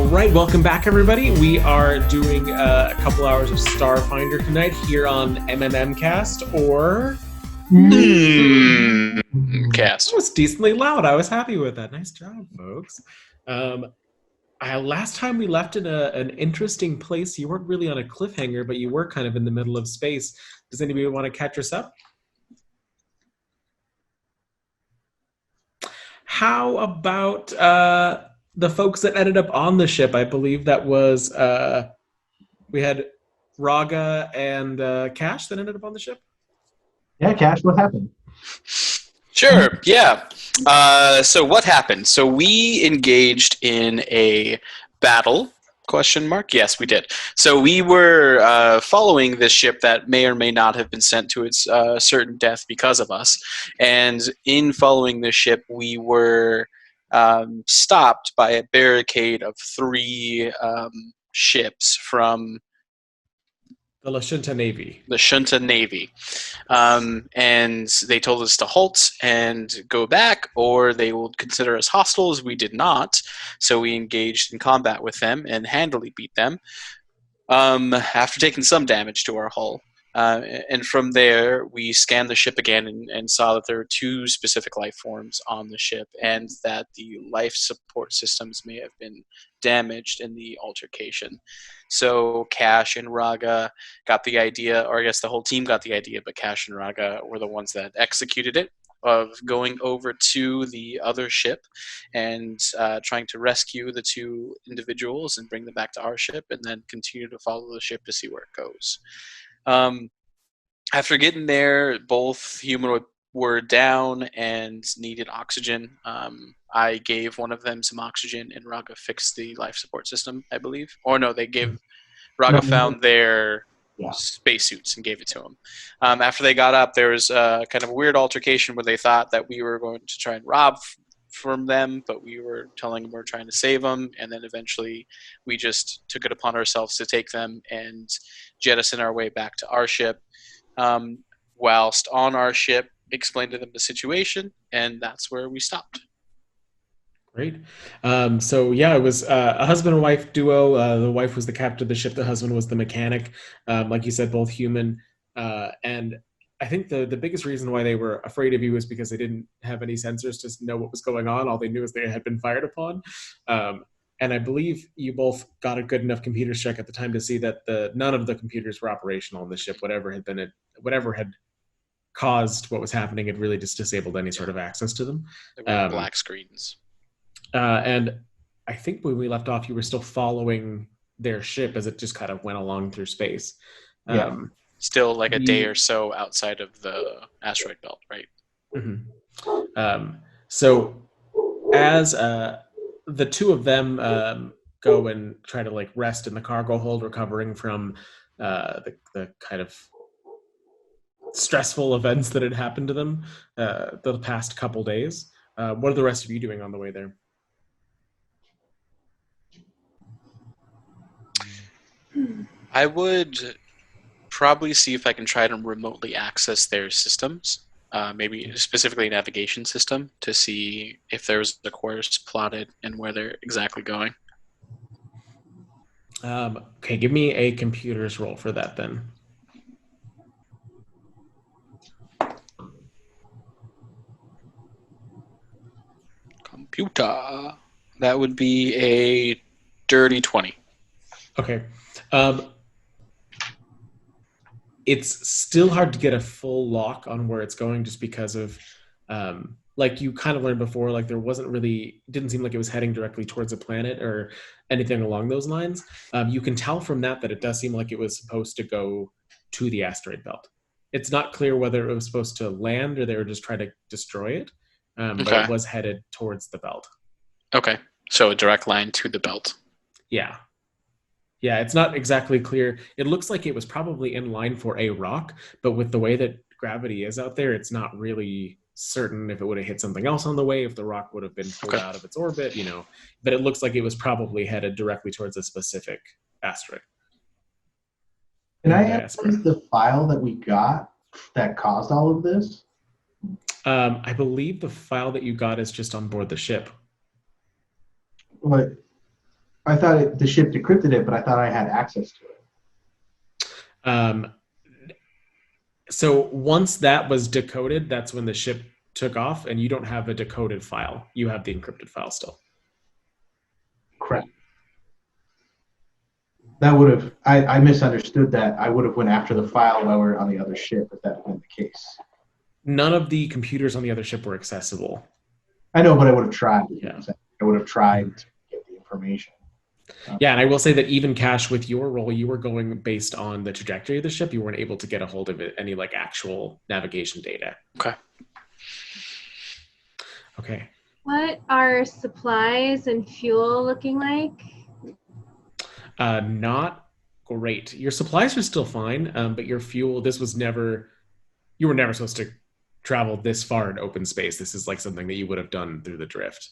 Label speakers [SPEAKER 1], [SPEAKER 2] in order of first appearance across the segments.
[SPEAKER 1] right, welcome back, everybody. We are doing a couple hours of Starfinder tonight here on MMM or
[SPEAKER 2] Cast.
[SPEAKER 1] That was decently loud. I was happy with that. Nice job, folks. Last time we left in an interesting place. You weren't really on a cliffhanger, but you were kind of in the middle of space. Does anybody want to catch us up? How about the folks that ended up on the ship? I believe that was we had Raga and Cash that ended up on the ship.
[SPEAKER 3] Yeah, Cash, what happened?
[SPEAKER 2] Sure, yeah. So what happened? So we engaged in a battle, ? Yes, we did. So we were following this ship that may or may not have been sent to its certain death because of us. And in following this ship, we were stopped by a barricade of 3 ships from
[SPEAKER 1] The Lashunta Navy.
[SPEAKER 2] The Shunta Navy. And they told us to halt and go back, or they would consider us hostiles. We did not. So we engaged in combat with them and handily beat them after taking some damage to our hull. And from there, we scanned the ship again and saw that there were 2 specific life forms on the ship, and that the life support systems may have been damaged in the altercation. So Cash and Raga got the idea, or I guess the whole team got the idea, but Cash and Raga were the ones that executed it, of going over to the other ship and trying to rescue the 2 individuals and bring them back to our ship, and then continue to follow the ship to see where it goes. After getting there, both humanoid were down and needed oxygen. I gave one of them some oxygen, and Raga fixed the life support system, I believe. Or no, they gave... Raga found their spacesuits and gave it to them. After they got up, there was kind of a weird altercation where they thought that we were going to try and rob from them, but we were telling them we were trying to save them, and then eventually we just took it upon ourselves to take them and jettison our way back to our ship. Whilst on our ship, explained to them the situation, and that's where we stopped.
[SPEAKER 1] Great. So yeah, it was a husband and wife duo. The wife was the captain of the ship. The husband was the mechanic. Like you said, both human. And I think the biggest reason why they were afraid of you was because they didn't have any sensors to know what was going on. All they knew is they had been fired upon. And I believe you both got a good enough computer check at the time to see that none of the computers were operational on the ship. Whatever had caused what was happening, it really just disabled any sort of access to them.
[SPEAKER 2] They were black screens.
[SPEAKER 1] And I think when we left off, you were still following their ship as it just kind of went along through space.
[SPEAKER 2] Still like a day or so outside of the asteroid belt, right?
[SPEAKER 1] Mm-hmm. So as the 2 of them go and try to like rest in the cargo hold, recovering from the kind of stressful events that had happened to them the past couple days, what are the rest of you doing on the way there?
[SPEAKER 2] I would probably see if I can try to remotely access their systems, maybe specifically a navigation system, to see if there's a course plotted and where they're exactly going.
[SPEAKER 1] Okay, give me a computers roll for that then.
[SPEAKER 2] Computer. That would be a dirty 20.
[SPEAKER 1] Okay. It's still hard to get a full lock on where it's going just because of, like you kind of learned before, like there didn't seem like it was heading directly towards a planet or anything along those lines. You can tell from that it does seem like it was supposed to go to the asteroid belt. It's not clear whether it was supposed to land or they were just trying to destroy it, but it was headed towards the belt.
[SPEAKER 2] Okay, so a direct line to the belt.
[SPEAKER 1] Yeah, it's not exactly clear. It looks like it was probably in line for a rock, but with the way that gravity is out there, it's not really certain if it would have hit something else on the way, if the rock would have been pulled out of its orbit, but it looks like it was probably headed directly towards a specific asteroid.
[SPEAKER 3] Can I access the file that we got that caused all of this?
[SPEAKER 1] I believe the file that you got is just on board the ship.
[SPEAKER 3] What? I thought the ship decrypted it, but I thought I had access to it.
[SPEAKER 1] So once that was decoded, that's when the ship took off, and you don't have a decoded file. You have the encrypted file still.
[SPEAKER 3] Correct. That would have, I misunderstood that. I would have went after the file while we were on the other ship if that had been the case.
[SPEAKER 1] None of the computers on the other ship were accessible.
[SPEAKER 3] I know, but I would have tried.
[SPEAKER 1] Yeah.
[SPEAKER 3] I would have tried to get the information.
[SPEAKER 1] Yeah, and I will say that even Cash, with your role, you were going based on the trajectory of the ship. You weren't able to get a hold of any like actual navigation data.
[SPEAKER 2] Okay.
[SPEAKER 1] Okay.
[SPEAKER 4] What are supplies and fuel looking like?
[SPEAKER 1] Not great. Your supplies are still fine, but your fuel, you were never supposed to travel this far in open space. This is like something that you would have done through the drift.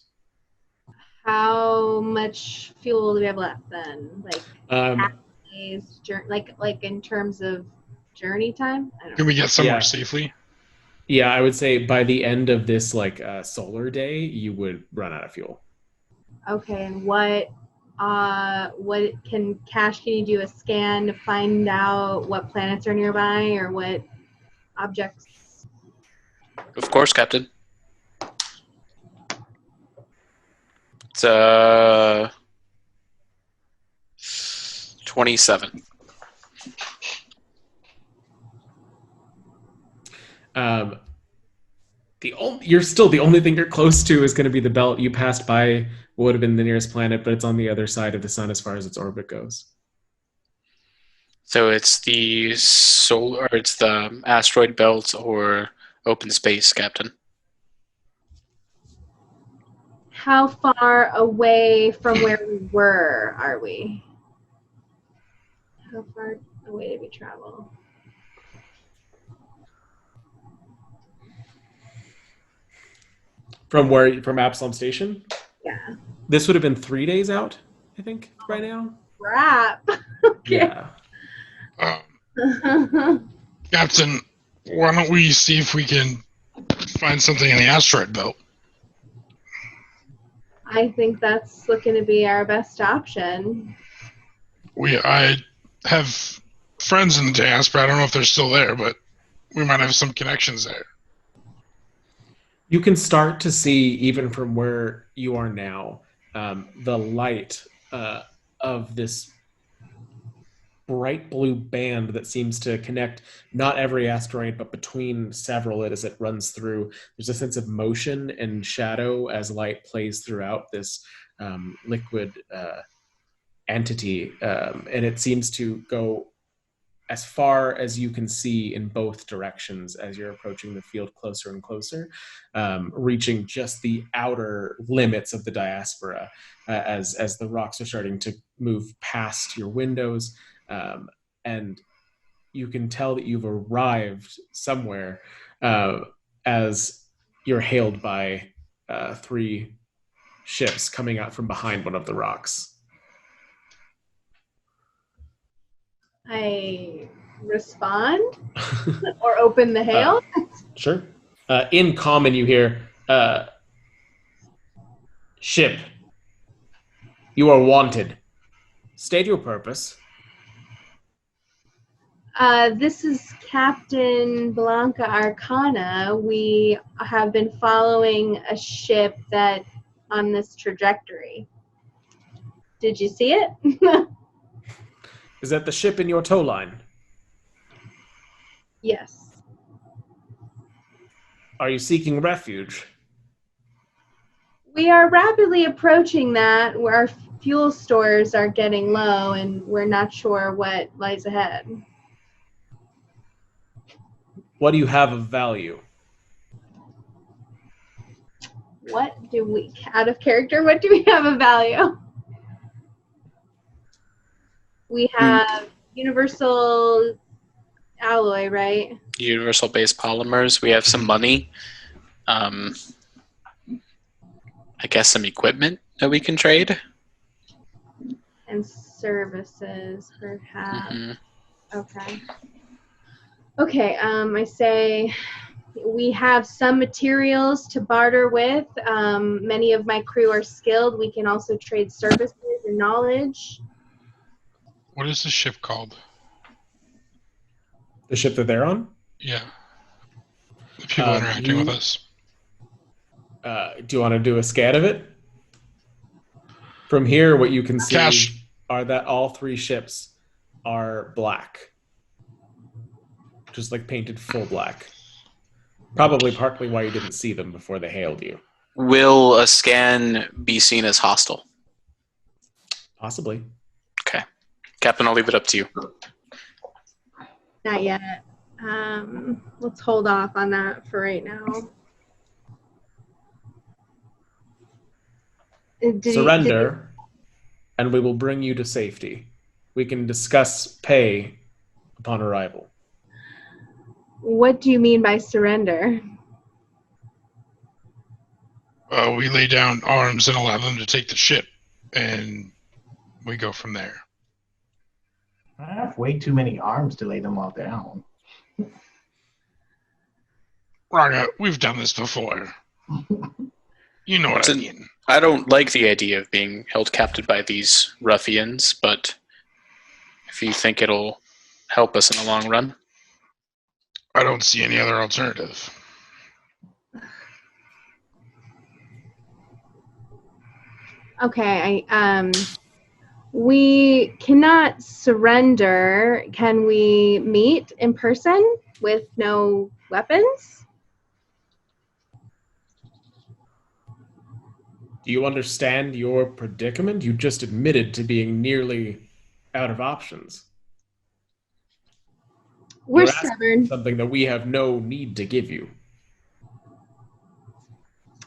[SPEAKER 4] How much fuel do we have left then? Like days, like in terms of journey time? I don't know.
[SPEAKER 5] Can we get somewhere safely?
[SPEAKER 1] Yeah, I would say by the end of this solar day, you would run out of fuel.
[SPEAKER 4] Okay, and what can you do a scan to find out what planets are nearby or what objects?
[SPEAKER 2] Of course, Captain. It's 27.
[SPEAKER 1] You're still the only thing you're close to is going to be the belt. You passed by what would have been the nearest planet, but it's on the other side of the sun as far as its orbit goes.
[SPEAKER 2] So it's the asteroid belt or open space, Captain.
[SPEAKER 4] How far away from where we were are we? How far away did we travel?
[SPEAKER 1] From Absalom Station?
[SPEAKER 4] Yeah.
[SPEAKER 1] This would have been 3 days out, I think, right now.
[SPEAKER 4] Crap. Okay.
[SPEAKER 1] Yeah.
[SPEAKER 5] Captain, why don't we see if we can find something in the asteroid belt?
[SPEAKER 4] I think that's looking to be our best option.
[SPEAKER 5] I have friends in the Diaspora. I don't know if they're still there, but we might have some connections there.
[SPEAKER 1] You can start to see, even from where you are now, the light of this bright blue band that seems to connect not every asteroid, but between several as it runs through. There's a sense of motion and shadow as light plays throughout this liquid entity, and it seems to go as far as you can see in both directions as you're approaching the field closer and closer, reaching just the outer limits of the Diaspora as the rocks are starting to move past your windows. And you can tell that you've arrived somewhere as you're hailed by 3 ships coming out from behind one of the rocks.
[SPEAKER 4] I respond or open the hail.
[SPEAKER 1] Sure. In common, you hear, "Ship, you are wanted. State your purpose."
[SPEAKER 4] This is Captain Blanca Arcana. We have been following a ship that on this trajectory. Did you see it?
[SPEAKER 1] Is that the ship in your tow line?
[SPEAKER 4] Yes.
[SPEAKER 1] Are you seeking refuge?
[SPEAKER 4] We are rapidly approaching that where our fuel stores are getting low and we're not sure what lies ahead.
[SPEAKER 1] What do you have of value?
[SPEAKER 4] Out of character, what do we have of value? We have universal alloy, right?
[SPEAKER 2] Universal base polymers. We have some money. I guess some equipment that we can trade.
[SPEAKER 4] And services, perhaps.
[SPEAKER 2] Mm-hmm.
[SPEAKER 4] Okay, I say we have some materials to barter with. Many of my crew are skilled. We can also trade services your knowledge.
[SPEAKER 5] What is the ship called?
[SPEAKER 1] The ship that they're on?
[SPEAKER 5] Yeah. The people interacting with us.
[SPEAKER 1] Do you want to do a scan of it? From here, what you can see are that all 3 ships are black. Just like painted full black. Probably partly why you didn't see them before they hailed you.
[SPEAKER 2] Will a scan be seen as hostile?
[SPEAKER 1] Possibly.
[SPEAKER 2] Okay. Captain, I'll leave it up to you.
[SPEAKER 4] Not yet. Let's hold off on that for right now.
[SPEAKER 1] Surrender, and we will bring you to safety. We can discuss pay upon arrival.
[SPEAKER 4] What do you mean by surrender?
[SPEAKER 5] We lay down arms and allow them to take the ship, and we go from there.
[SPEAKER 3] I have way too many arms to lay them all down.
[SPEAKER 5] Raga, we've done this before. You know what I mean.
[SPEAKER 2] I don't like the idea of being held captive by these ruffians, but if you think it'll help us in the long run.
[SPEAKER 5] I don't see any other alternative.
[SPEAKER 4] Okay, we cannot surrender. Can we meet in person with no weapons?
[SPEAKER 1] Do you understand your predicament? You just admitted to being nearly out of options.
[SPEAKER 4] We're
[SPEAKER 1] You're asking
[SPEAKER 4] stubborn.
[SPEAKER 1] something that we have no need to give you.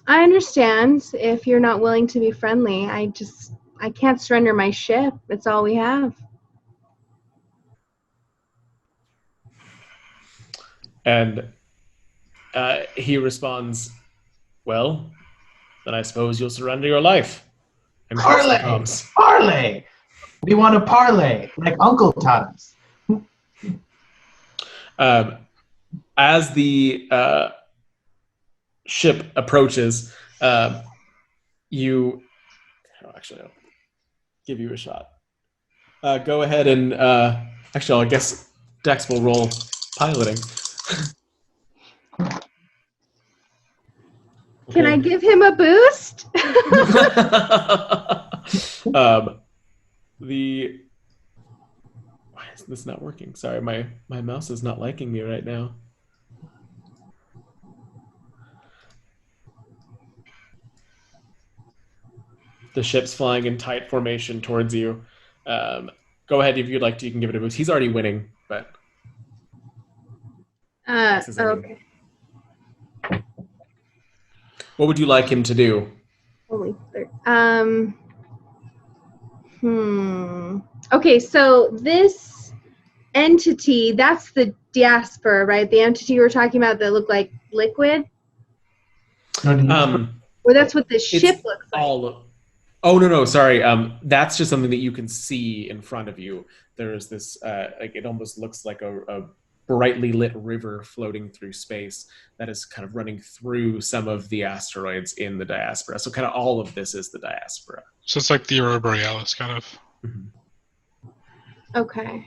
[SPEAKER 4] I understand if you're not willing to be friendly. I can't surrender my ship. It's all we have.
[SPEAKER 1] And he responds, well, then I suppose you'll surrender your life. And
[SPEAKER 3] Parlay! Parlay! We want to parlay, like Uncle taught us.
[SPEAKER 1] As the ship approaches, you... Actually, I'll give you a shot. Go ahead and... actually, I guess Dex will roll piloting.
[SPEAKER 4] Can I give him a boost?
[SPEAKER 1] Why is this not working? Sorry, my mouse is not liking me right now. The ship's flying in tight formation towards you. Go ahead if you'd like to. You can give it a boost. He's already winning, but
[SPEAKER 4] Okay.
[SPEAKER 1] What would you like him to do?
[SPEAKER 4] Only Okay, so this entity, that's the Diaspora, right? The entity we were talking about that looked like liquid? Or that's what the ship looks like?
[SPEAKER 1] Oh, no, sorry. That's just something that you can see in front of you. There's this, like, it almost looks like a brightly lit river floating through space that is kind of running through some of the asteroids in the Diaspora. So kind of all of this is the Diaspora.
[SPEAKER 5] So it's like the Aurora Borealis, kind of.
[SPEAKER 1] Mm-hmm.
[SPEAKER 4] Okay.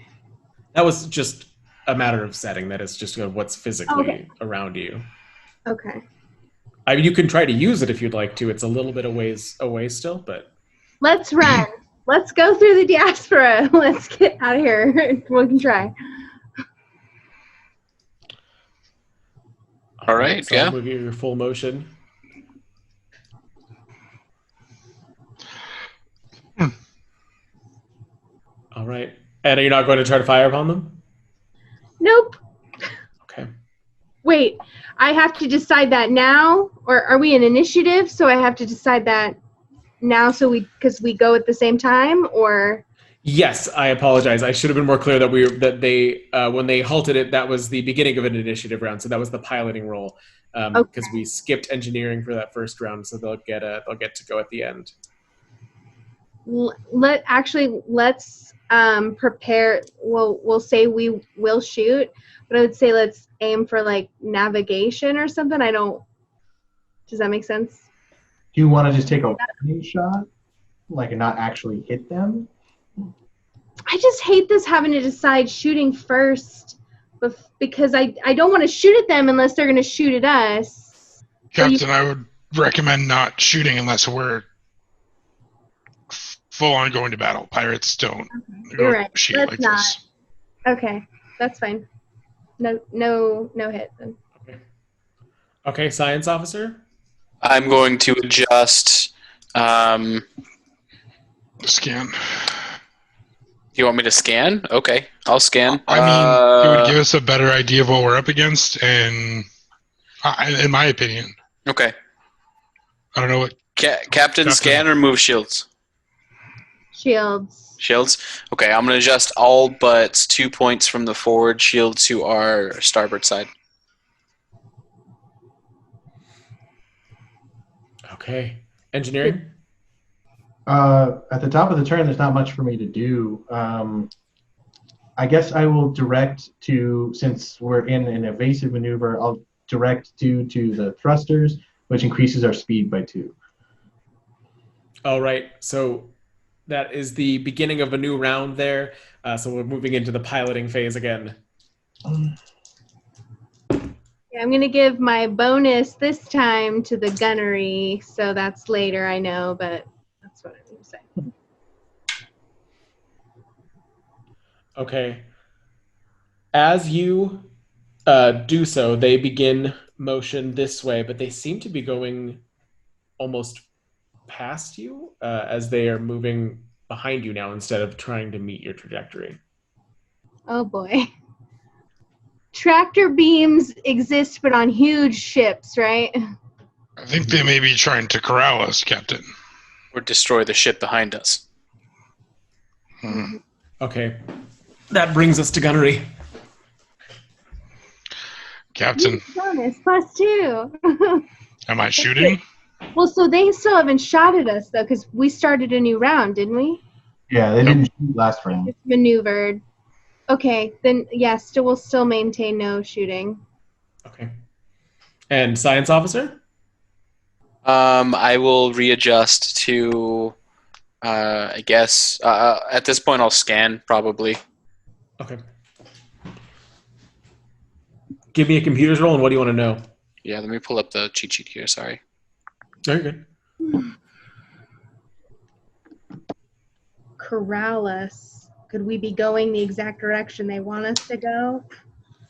[SPEAKER 1] That was just a matter of setting. That is just what's physically around you.
[SPEAKER 4] Okay.
[SPEAKER 1] I mean, you can try to use it if you'd like to. It's a little bit away still, but...
[SPEAKER 4] Let's run. Let's go through the Diaspora. Let's get out of here. We can try.
[SPEAKER 2] All right,
[SPEAKER 1] so
[SPEAKER 2] yeah.
[SPEAKER 1] Move your full motion. All right. And are you not going to try to fire upon them?
[SPEAKER 4] Nope.
[SPEAKER 1] Okay.
[SPEAKER 4] Wait, I have to decide that now? Or are we in initiative, so I have to decide that now because we go at the same time? Or...
[SPEAKER 1] Yes, I apologize. I should have been more clear that they when they halted it, that was the beginning of an initiative round. So that was the piloting roll because we skipped engineering for that first round. So they'll get to go at the end.
[SPEAKER 4] Let's prepare. We'll say we will shoot, but I would say let's aim for like navigation or something. Does that make sense?
[SPEAKER 3] Do you want to just take a warning shot? like and not actually hit them.
[SPEAKER 4] I just hate this having to decide shooting first because I don't want to shoot at them unless they're going to shoot at us.
[SPEAKER 5] Captain, I would recommend not shooting unless we're full on going to battle. Pirates don't
[SPEAKER 4] You're right.
[SPEAKER 5] shoot
[SPEAKER 4] Let's
[SPEAKER 5] like
[SPEAKER 4] not.
[SPEAKER 5] this.
[SPEAKER 4] Okay, that's fine. No hit then.
[SPEAKER 1] Okay, science officer.
[SPEAKER 2] I'm going to adjust.
[SPEAKER 5] Scan.
[SPEAKER 2] You want me to scan? Okay, I'll scan.
[SPEAKER 5] I mean, it would give us a better idea of what we're up against, and in my opinion.
[SPEAKER 2] Okay.
[SPEAKER 5] I don't know what.
[SPEAKER 2] Captain, scan or move shields?
[SPEAKER 4] Shields.
[SPEAKER 2] Shields? Okay, I'm going to adjust all but 2 points from the forward shield to our starboard side.
[SPEAKER 1] Okay. Engineering?
[SPEAKER 3] At the top of the turn, there's not much for me to do. I guess I will direct to, since we're in an evasive maneuver, I'll direct to the thrusters, which increases our speed by 2.
[SPEAKER 1] All right. So that is the beginning of a new round there. So we're moving into the piloting phase again.
[SPEAKER 4] Yeah, I'm going to give my bonus this time to the gunnery, so that's later, I know, but that's what I'm going to say.
[SPEAKER 1] Okay. As you do so, they begin motion this way, but they seem to be going almost past you as they are moving behind you now instead of trying to meet your trajectory.
[SPEAKER 4] Oh boy. Tractor beams exist, but on huge ships, right?
[SPEAKER 5] I think they may be trying to corral us, Captain.
[SPEAKER 2] Or destroy the ship behind us.
[SPEAKER 1] Okay. That brings us to gunnery.
[SPEAKER 5] Captain.
[SPEAKER 4] Bonus, +2.
[SPEAKER 5] Am I shooting?
[SPEAKER 4] Well, so they still haven't shot at us, though, because we started a new round, didn't we?
[SPEAKER 3] Yeah, they didn't shoot last round.
[SPEAKER 4] It's maneuvered. Okay, then, yeah, we'll still maintain no shooting.
[SPEAKER 1] Okay. And science officer?
[SPEAKER 2] I will readjust to, I guess, at this point I'll scan, probably.
[SPEAKER 1] Okay. Give me a computer's roll, and what do you want to know?
[SPEAKER 2] Yeah, let me pull up the cheat sheet here, sorry.
[SPEAKER 1] Very good.
[SPEAKER 4] Corral us. Could we be going the exact direction they want us to go?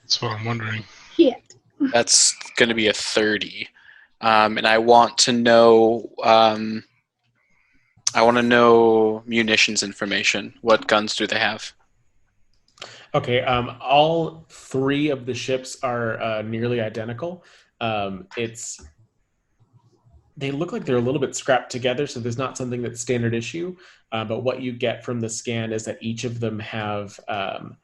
[SPEAKER 5] That's what I'm wondering.
[SPEAKER 4] Shit.
[SPEAKER 2] That's going to be a 30. And I want to know munitions information. What guns do they have?
[SPEAKER 1] Okay, all 3 of the ships are nearly identical. They look like they're a little bit scrapped together, so there's not something that's standard issue. But what you get from the scan is that each of them have an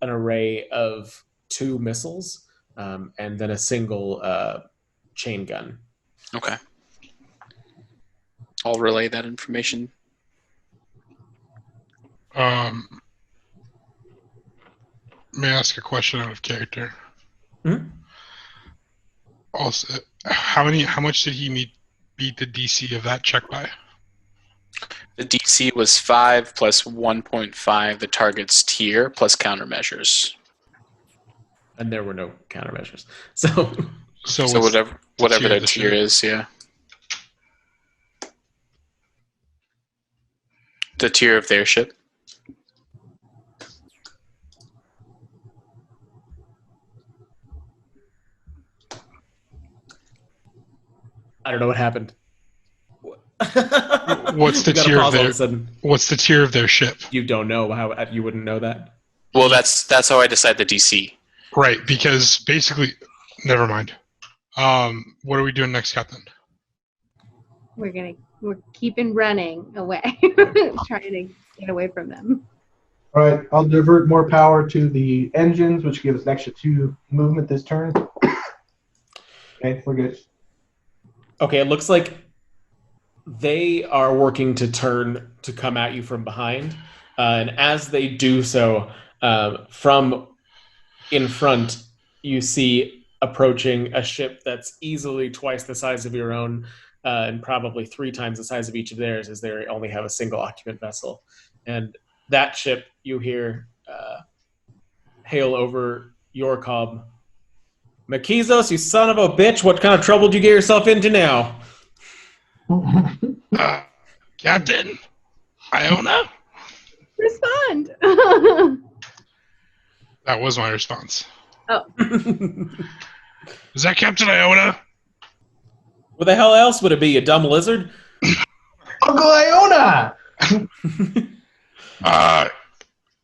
[SPEAKER 1] array of 2 missiles and then a single chain gun.
[SPEAKER 2] Okay. I'll relay that information.
[SPEAKER 5] May I ask a question out of character?
[SPEAKER 1] Mm-hmm.
[SPEAKER 5] Also, how much did he beat the DC of that check by?
[SPEAKER 2] The DC was 5 plus 1.5, the target's tier, plus countermeasures.
[SPEAKER 1] And there were no countermeasures. So
[SPEAKER 2] whatever their tier is, yeah. The tier of their ship.
[SPEAKER 1] I don't know what happened.
[SPEAKER 5] What's the tier of their? What's the tier of their ship?
[SPEAKER 1] You don't know how you wouldn't know that.
[SPEAKER 2] Well, that's how I decide the DC.
[SPEAKER 5] Right, because basically, never mind. What are we doing next, Captain?
[SPEAKER 4] We're keeping running away, trying to get away from them.
[SPEAKER 3] All right, I'll divert more power to the engines, which gives an extra 2 movement this turn. Okay, we're good.
[SPEAKER 1] Okay, it looks like they are working to turn to come at you from behind. And as they do so, from in front, you see approaching a ship that's easily twice the size of your own. and probably 3 times the size of each of theirs, as they only have a single occupant vessel. And that ship, you hear hail over your cob. Makizos, you son of a bitch, what kind of trouble did you get yourself into now?
[SPEAKER 5] Captain Iona?
[SPEAKER 4] Respond.
[SPEAKER 5] That was my response.
[SPEAKER 4] Oh.
[SPEAKER 5] Is that Captain Iona?
[SPEAKER 1] What the hell else would it be, you dumb lizard?
[SPEAKER 3] Uncle Iona!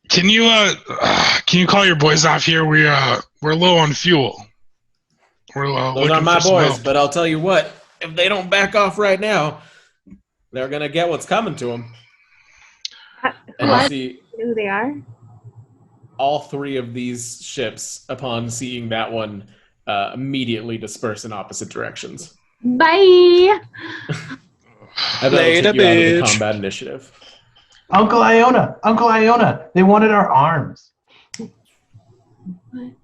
[SPEAKER 5] Can you call your boys off here? We're low on fuel. We're
[SPEAKER 1] Those
[SPEAKER 5] looking
[SPEAKER 1] aren't my
[SPEAKER 5] for some
[SPEAKER 1] boys,
[SPEAKER 5] help.
[SPEAKER 1] but I'll tell you what, if they don't back off right now, they're going to get what's coming to them. And you see
[SPEAKER 4] Who they are?
[SPEAKER 1] all 3 of these ships, upon seeing that one, immediately disperse in opposite directions.
[SPEAKER 4] Bye.
[SPEAKER 1] And that'll
[SPEAKER 2] Later,
[SPEAKER 1] take you out of the
[SPEAKER 2] bitch.
[SPEAKER 1] combat initiative.
[SPEAKER 3] Uncle Iona, they wanted our arms.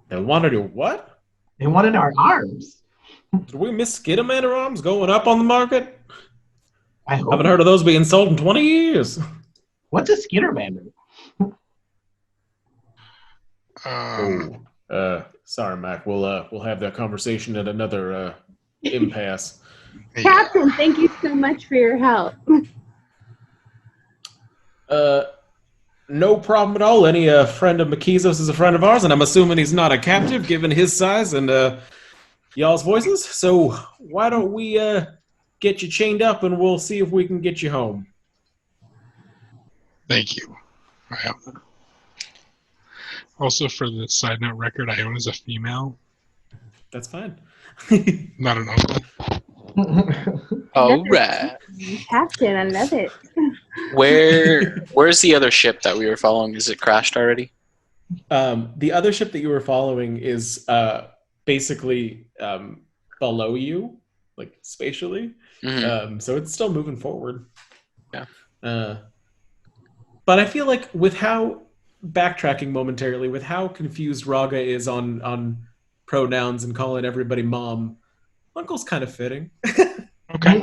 [SPEAKER 1] They want to do what?
[SPEAKER 3] They wanted our arms.
[SPEAKER 1] Did we miss Skidamander arms going up on the market?
[SPEAKER 3] I hope.
[SPEAKER 1] Haven't heard of those being sold in 20 years.
[SPEAKER 3] What's a Skittermander?
[SPEAKER 1] Sorry, Mac. We'll have that conversation at another impasse.
[SPEAKER 4] Captain, thank you so much for your help.
[SPEAKER 1] No problem at all. Any friend of Makizos is a friend of ours, and I'm assuming he's not a captive, given his size and y'all's voices. So why don't we get you chained up, and we'll see if we can get you home.
[SPEAKER 5] Thank you, Iona. Also, for the side note record, Iona's a female,
[SPEAKER 1] That's fine.
[SPEAKER 5] not an uncle.
[SPEAKER 2] All right.
[SPEAKER 4] Captain, I love it.
[SPEAKER 2] Where's the other ship that we were following? Is it crashed already?
[SPEAKER 1] The other ship that you were following is basically below you, like spatially.
[SPEAKER 2] Mhm.
[SPEAKER 1] So it's still moving forward.
[SPEAKER 2] Yeah.
[SPEAKER 1] But I feel like with how, backtracking momentarily, with how confused Raga is on pronouns and calling everybody mom, Uncle's kind of fitting.
[SPEAKER 5] Okay.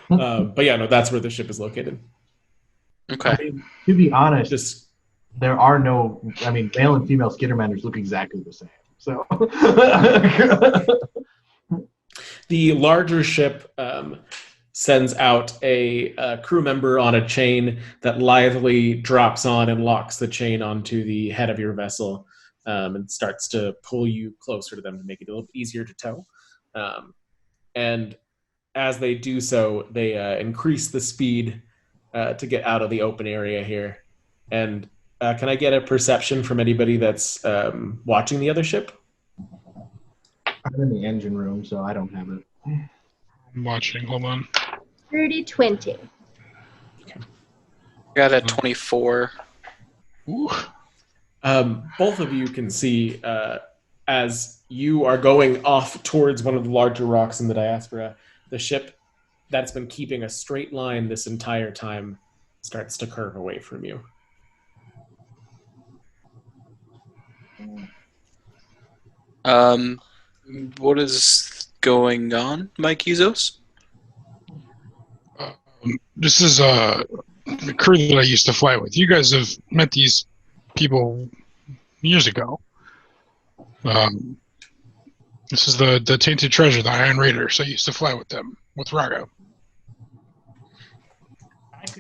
[SPEAKER 1] But yeah, no, that's where the ship is located.
[SPEAKER 2] Okay.
[SPEAKER 3] I mean, to be honest,
[SPEAKER 1] Just
[SPEAKER 3] there are no. I mean, male and female Skittermanders look exactly the same. So.
[SPEAKER 1] the larger ship sends out a crew member on a chain that lithely drops on and locks the chain onto the head of your vessel, and starts to pull you closer to them to make it a little easier to tow. And as they do so, they increase the speed to get out of the open area here. And can I get a perception from anybody that's watching the other ship?
[SPEAKER 3] I'm in the engine room, so I don't have it.
[SPEAKER 5] I'm watching. Hold on.
[SPEAKER 4] 30-20.
[SPEAKER 2] Got a 24.
[SPEAKER 5] Ooh.
[SPEAKER 1] Both of you can see as you are going off towards one of the larger rocks in the Diaspora, the ship that's been keeping a straight line this entire time starts to curve away from you.
[SPEAKER 2] What is going on, Mikizos?
[SPEAKER 5] This is a crew that I used to fly with. You guys have met these people years ago. This is the Tainted Treasure, the Iron Raiders. I used to fly with them, with Rago.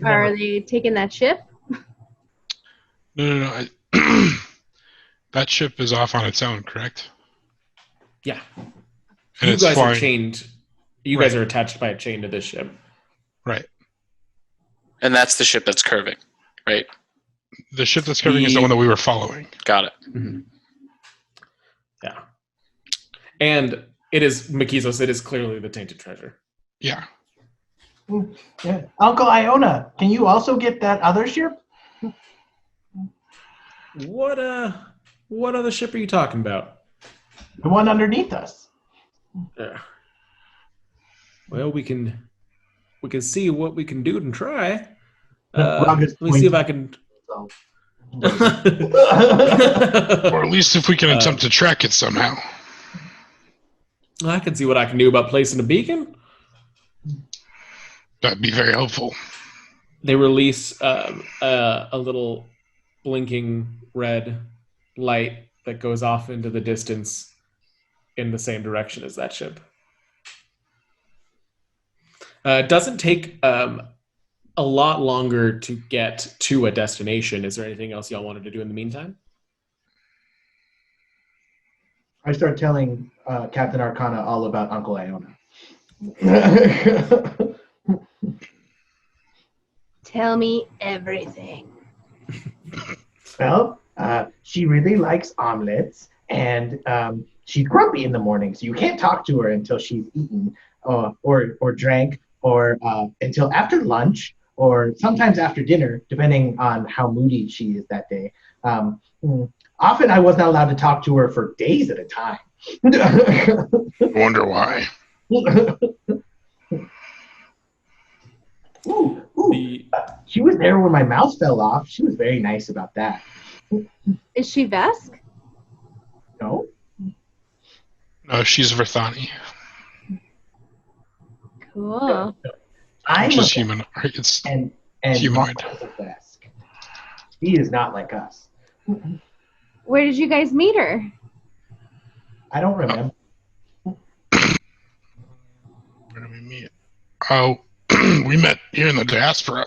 [SPEAKER 4] Are they taking that ship?
[SPEAKER 5] No. That ship is off on its own, correct?
[SPEAKER 1] Yeah.
[SPEAKER 5] And
[SPEAKER 1] You
[SPEAKER 5] it's
[SPEAKER 1] guys are
[SPEAKER 5] flying.
[SPEAKER 1] chained. You guys are attached by a chain to this ship.
[SPEAKER 5] Right.
[SPEAKER 2] And that's the ship that's curving, right?
[SPEAKER 5] The ship that's coming is the one that we were following.
[SPEAKER 2] Got it.
[SPEAKER 1] Mm-hmm. Yeah. And it is, Makizos, it is clearly the Tainted Treasure.
[SPEAKER 5] Yeah.
[SPEAKER 3] Yeah. Uncle Iona, can you also get that other ship?
[SPEAKER 1] What other ship are you talking about?
[SPEAKER 3] The one underneath us.
[SPEAKER 1] Well, we can see what we can do and try.
[SPEAKER 3] Raga's
[SPEAKER 1] Let me see if I can.
[SPEAKER 3] So.
[SPEAKER 5] Or at least if we can attempt to track it somehow.
[SPEAKER 1] I can see what I can do about placing a beacon.
[SPEAKER 5] That'd be very helpful.
[SPEAKER 1] They release a little blinking red light that goes off into the distance in the same direction as that ship. It doesn't take a lot longer to get to a destination. Is there anything else y'all wanted to do in the meantime?
[SPEAKER 3] I start telling Captain Arcana all about Uncle Iona.
[SPEAKER 4] Tell me everything.
[SPEAKER 3] Well, she really likes omelets, and she's grumpy in the morning, so you can't talk to her until she's eaten or drank, or until after lunch, or sometimes after dinner, depending on how moody she is that day. Often I was not allowed to talk to her for days at a time.
[SPEAKER 5] I wonder why.
[SPEAKER 3] She was there when my mouse fell off. She was very nice about that.
[SPEAKER 4] Is she Vesk?
[SPEAKER 3] No.
[SPEAKER 5] No, she's Verthani.
[SPEAKER 4] Cool.
[SPEAKER 3] I'm
[SPEAKER 5] Which is
[SPEAKER 3] a
[SPEAKER 5] human. It's
[SPEAKER 3] and
[SPEAKER 5] humanoid.
[SPEAKER 3] Mark is a Vesk. She is not like us.
[SPEAKER 4] Where did you guys meet her?
[SPEAKER 3] I don't remember.
[SPEAKER 5] Where did we meet? Oh, we met here in the Diaspora.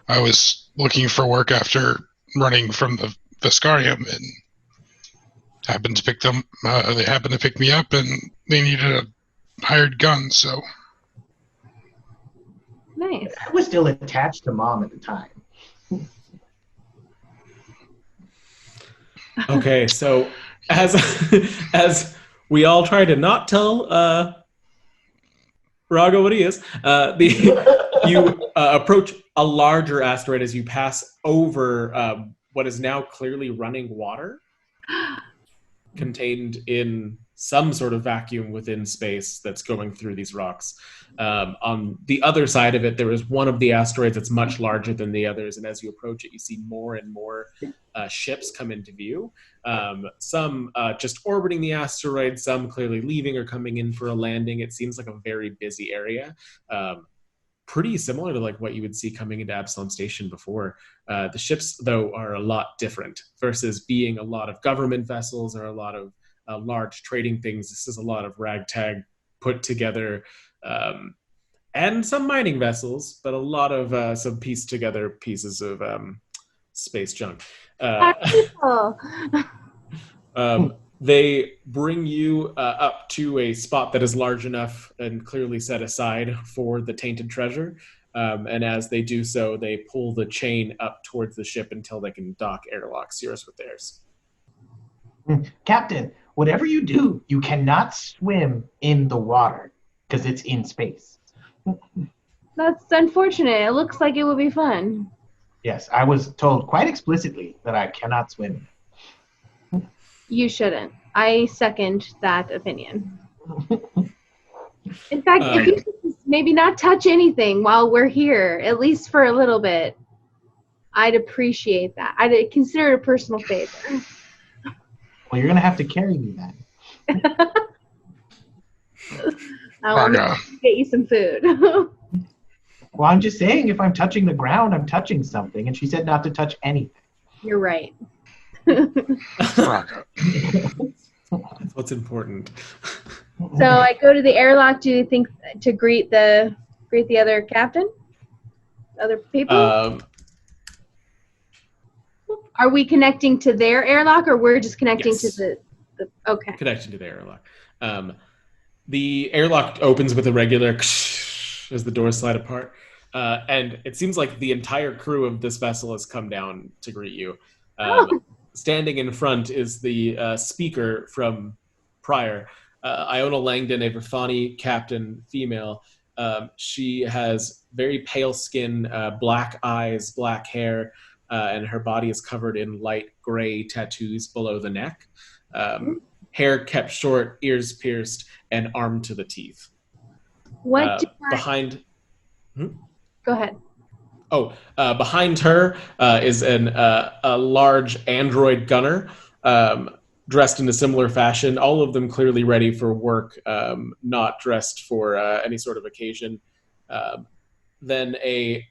[SPEAKER 5] I was looking for work after running from the Viscarium and happened to pick them. They happened to pick me up, and they needed a hired gun. So
[SPEAKER 4] Nice.
[SPEAKER 3] I was still attached to Mom at the time.
[SPEAKER 1] Okay, so as we all try to not tell Raga what he is, you approach a larger asteroid as you pass over what is now clearly running water contained in some sort of vacuum within space that's going through these rocks. On the other side of it, there is one of the asteroids that's much larger than the others, and as you approach it, you see more and more ships come into view. Some just orbiting the asteroid, some clearly leaving or coming in for a landing. It seems like a very busy area. Pretty similar to like what you would see coming into Absalom Station before. The ships, though, are a lot different versus being a lot of government vessels or a lot of large trading things. This is a lot of ragtag put together, and some mining vessels, but a lot of some pieced together pieces of space junk. They bring you up to a spot that is large enough and clearly set aside for the tainted treasure. And as they do so, they pull the chain up towards the ship until they can dock airlocks yours with theirs.
[SPEAKER 3] Captain, whatever you do, you cannot swim in the water because it's in space.
[SPEAKER 4] That's unfortunate. It looks like it would be fun.
[SPEAKER 3] Yes, I was told quite explicitly that I cannot swim.
[SPEAKER 4] You shouldn't. I second that opinion. In fact, if you could just maybe not touch anything while we're here, at least for a little bit, I'd appreciate that. I'd consider it a personal favor.
[SPEAKER 3] Well, you're going to have to carry me then.
[SPEAKER 4] I want to get you some food.
[SPEAKER 3] Well, I'm just saying, if I'm touching the ground, I'm touching something. And she said not to touch anything.
[SPEAKER 4] You're right.
[SPEAKER 1] That's what's important.
[SPEAKER 4] So I go to the airlock. Do you think to greet the other captain? Other people? Are we connecting to their airlock, or we're just connecting to the okay.
[SPEAKER 1] Connecting to the airlock. The airlock opens with a regular as the doors slide apart. And it seems like the entire crew of this vessel has come down to greet you. Standing in front is the speaker from prior, Iona Langdon, a Verthani captain, female. She has very pale skin, black eyes, black hair, and her body is covered in light gray tattoos below the neck. Hair kept short, ears pierced, and armed to the teeth. Behind...
[SPEAKER 4] Go ahead.
[SPEAKER 1] Behind her is a large android gunner dressed in a similar fashion, all of them clearly ready for work, not dressed for any sort of occasion. Then a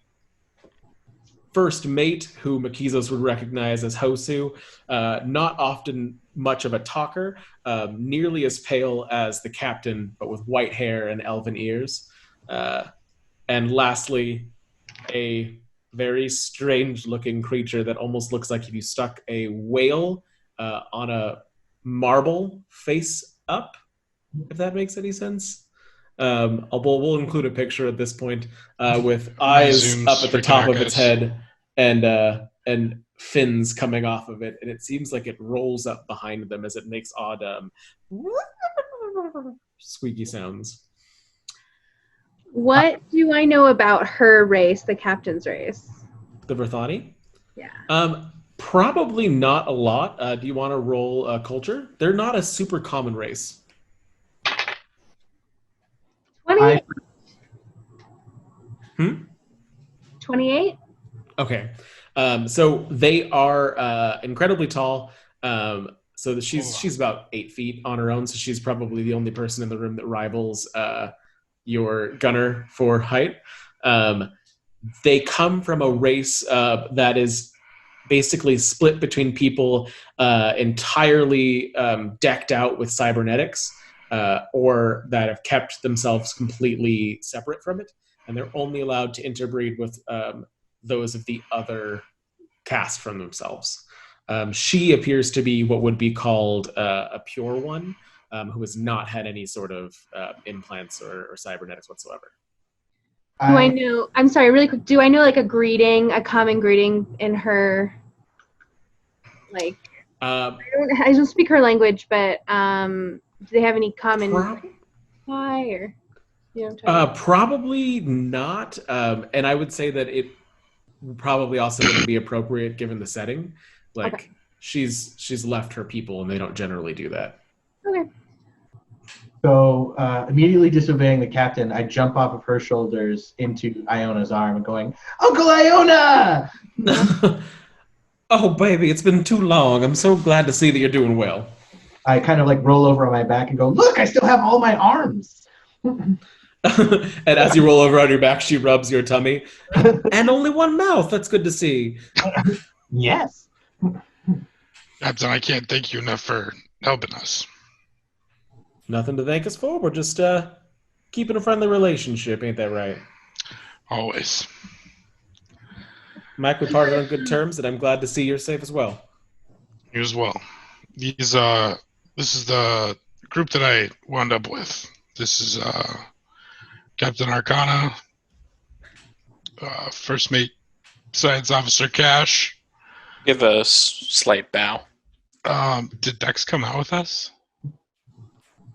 [SPEAKER 1] first mate who Makizos would recognize as Hosu, not often much of a talker, nearly as pale as the captain, but with white hair and elven ears. And lastly, a very strange looking creature that almost looks like if you stuck a whale on a marble face up, if that makes any sense. We'll include a picture at this point with eyes
[SPEAKER 5] Zooms
[SPEAKER 1] up at the
[SPEAKER 5] freaking
[SPEAKER 1] top
[SPEAKER 5] out,
[SPEAKER 1] of its
[SPEAKER 5] guys.
[SPEAKER 1] head and fins coming off of it, and it seems like it rolls up behind them as it makes odd squeaky sounds.
[SPEAKER 4] What do I know about her race, the captain's race?
[SPEAKER 1] The Verthani?
[SPEAKER 4] Yeah.
[SPEAKER 1] Probably not a lot. Do you want to roll culture? They're not a super common race.
[SPEAKER 4] 28.
[SPEAKER 1] 28? Okay. So they are incredibly tall. So she's about 8 feet on her own. So she's probably the only person in the room that rivals your gunner for height. They come from a race that is basically split between people entirely decked out with cybernetics or that have kept themselves completely separate from it. And they're only allowed to interbreed with those of the other caste from themselves. She appears to be what would be called a pure one, who has not had any sort of implants or cybernetics whatsoever.
[SPEAKER 4] Do I know? I'm sorry, really quick. Do I know like a common greeting in her? Like, I don't speak her language, but do they have any common hi or? You know,
[SPEAKER 1] probably not, and I would say that it probably also wouldn't be appropriate given the setting. Like, okay. She's left her people, and they don't generally do that.
[SPEAKER 4] Okay.
[SPEAKER 3] So immediately disobeying the captain, I jump off of her shoulders into Iona's arm and going, Uncle Iona!
[SPEAKER 1] Oh, baby, it's been too long. I'm so glad to see that you're doing well.
[SPEAKER 3] I kind of like roll over on my back and go, look, I still have all my arms.
[SPEAKER 1] And as you roll over on your back, she rubs your tummy. And only one mouth. That's good to see.
[SPEAKER 3] Yes.
[SPEAKER 5] Captain, I can't thank you enough for helping us.
[SPEAKER 1] Nothing to thank us for. We're just keeping a friendly relationship. Ain't that right?
[SPEAKER 5] Always.
[SPEAKER 1] Mike, we parted on good terms, and I'm glad to see you're safe as well.
[SPEAKER 5] You as well. This is the group that I wound up with. This is Captain Arcana, First Mate Science Officer Cash.
[SPEAKER 2] Give a slight bow.
[SPEAKER 5] Did Dex come out with us?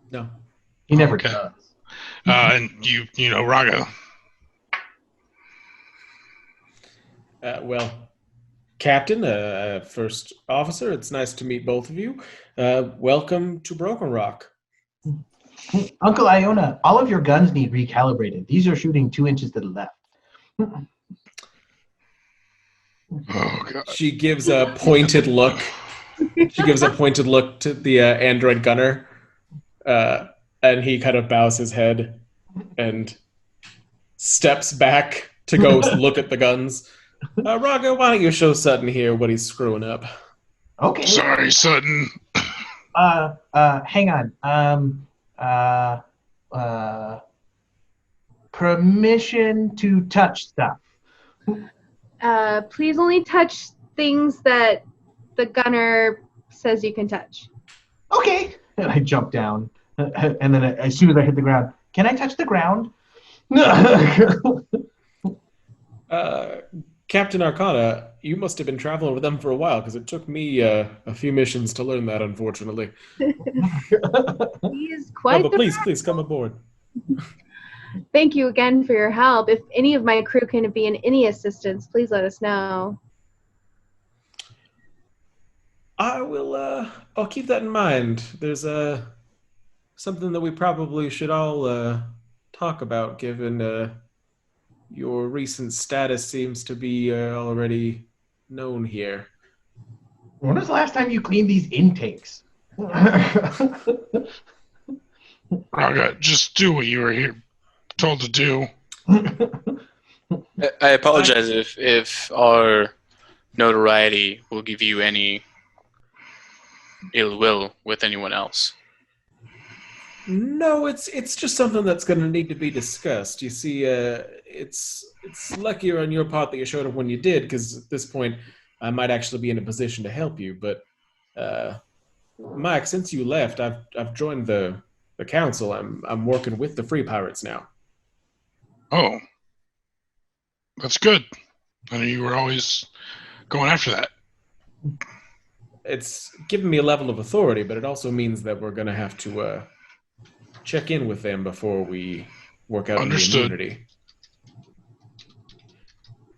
[SPEAKER 1] No.
[SPEAKER 3] He never does.
[SPEAKER 5] And you know Raga.
[SPEAKER 1] Well, Captain, First Officer, it's nice to meet both of you. Welcome to Broken Rock.
[SPEAKER 3] Uncle Iona, all of your guns need recalibrated. These are shooting 2 inches to the left.
[SPEAKER 5] Oh, God.
[SPEAKER 1] She gives a pointed look. She gives a pointed look to the android gunner, and he kind of bows his head and steps back to go look at the guns. Raga, why don't you show Sutton here what he's screwing up?
[SPEAKER 3] Okay.
[SPEAKER 5] Sorry, Sutton.
[SPEAKER 3] Hang on. Permission to touch stuff.
[SPEAKER 4] Please only touch things that the gunner says you can touch.
[SPEAKER 3] Okay. And I jump down. And then as soon as I hit the ground, can I touch the ground?
[SPEAKER 1] Captain Arcana, you must have been traveling with them for a while, because it took me a few missions to learn that, unfortunately.
[SPEAKER 4] He is quite
[SPEAKER 1] but please come aboard.
[SPEAKER 4] Thank you again for your help. If any of my crew can be in any assistance, please let us know.
[SPEAKER 1] I will, I'll keep that in mind. There's something that we probably should all talk about, given your recent status seems to be already known here.
[SPEAKER 3] When was the last time you cleaned these intakes?
[SPEAKER 5] Raga, just do what you were here told to do.
[SPEAKER 2] I apologize if our notoriety will give you any ill will with anyone else.
[SPEAKER 1] No, it's just something that's going to need to be discussed. You see, it's luckier on your part that you showed up when you did, because at this point, I might actually be in a position to help you. But uh, Mike, since you left, I've joined the council. I'm working with the Free Pirates now.
[SPEAKER 5] Oh, that's good. I know you were always going after that.
[SPEAKER 1] It's given me a level of authority, but it also means that we're going to have to check in with them before we work out any
[SPEAKER 5] Understood.
[SPEAKER 1] immunity.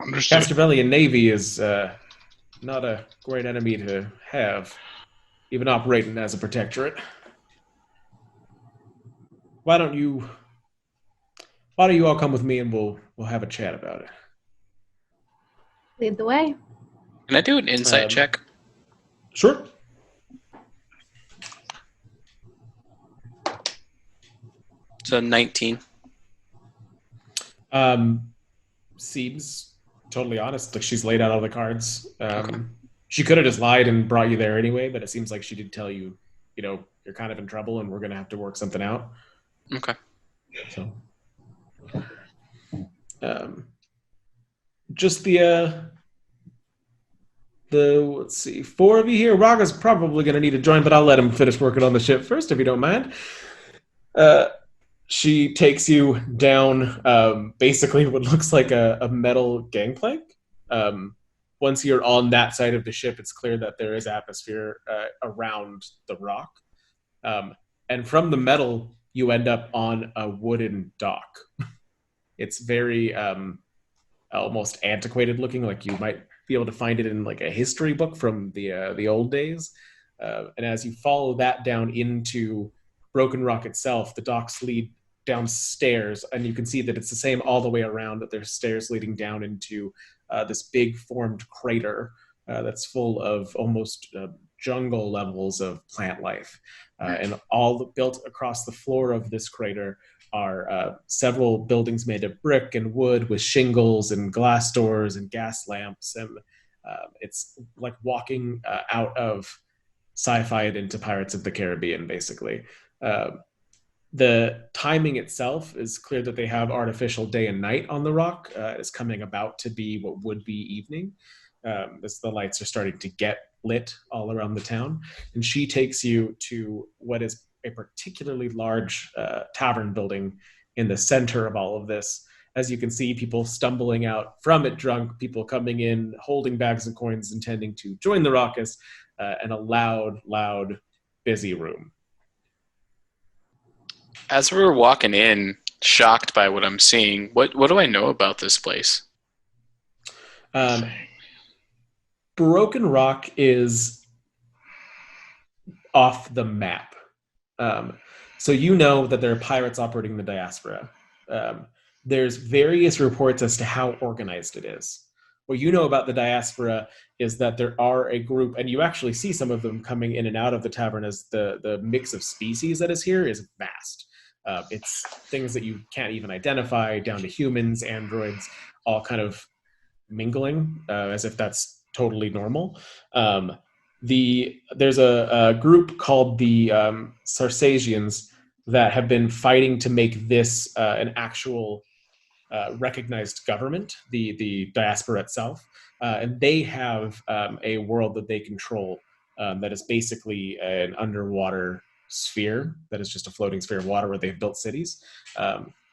[SPEAKER 5] Understood.
[SPEAKER 1] Castavelli and Navy is not a great enemy to have, even operating as a protectorate. Why don't you all come with me and we'll have a chat about it?
[SPEAKER 4] Lead the way.
[SPEAKER 2] Can I do an insight check?
[SPEAKER 1] Sure.
[SPEAKER 2] So 19.
[SPEAKER 1] Seems totally honest. Like, she's laid out all the cards.
[SPEAKER 2] Okay.
[SPEAKER 1] She could have just lied and brought you there anyway, but it seems like she did tell you, you're kind of in trouble and we're going to have to work something out.
[SPEAKER 2] Okay.
[SPEAKER 1] So, just the let's see, four of you here. Raga's probably going to need to join, but I'll let him finish working on the ship first, if you don't mind. She takes you down basically what looks like a metal gangplank. Once you're on that side of the ship, it's clear that there is atmosphere around the rock. And from the metal, you end up on a wooden dock. It's very almost antiquated looking, like you might be able to find it in like a history book from the old days. And as you follow that down into Broken Rock itself, the docks lead downstairs, and you can see that it's the same all the way around, that there's stairs leading down into this big formed crater that's full of almost jungle levels of plant life. And all built across the floor of this crater are several buildings made of brick and wood with shingles and glass doors and gas lamps. And it's like walking out of sci-fi and into Pirates of the Caribbean, basically. The timing itself is clear that they have artificial day and night on the rock. It's coming about to be what would be evening, as the lights are starting to get lit all around the town. And she takes you to what is a particularly large tavern building in the center of all of this. As you can see, people stumbling out from it drunk, people coming in holding bags of coins intending to join the raucous, and a loud, busy room.
[SPEAKER 2] As we're walking in, shocked by what I'm seeing, what do I know about this place?
[SPEAKER 1] Broken Rock is off the map. So you know that there are pirates operating the Diaspora. There's various reports as to how organized it is. What you know about the Diaspora is that there are a group, and you actually see some of them coming in and out of the tavern, as the mix of species that is here is vast. It's things that you can't even identify, down to humans, androids, all kind of mingling, as if that's totally normal. There's a group called the Sarsasians that have been fighting to make this an actual recognized government, the Diaspora itself. And they have a world that they control that is basically an underwater sphere that is just a floating sphere of water where they've built cities.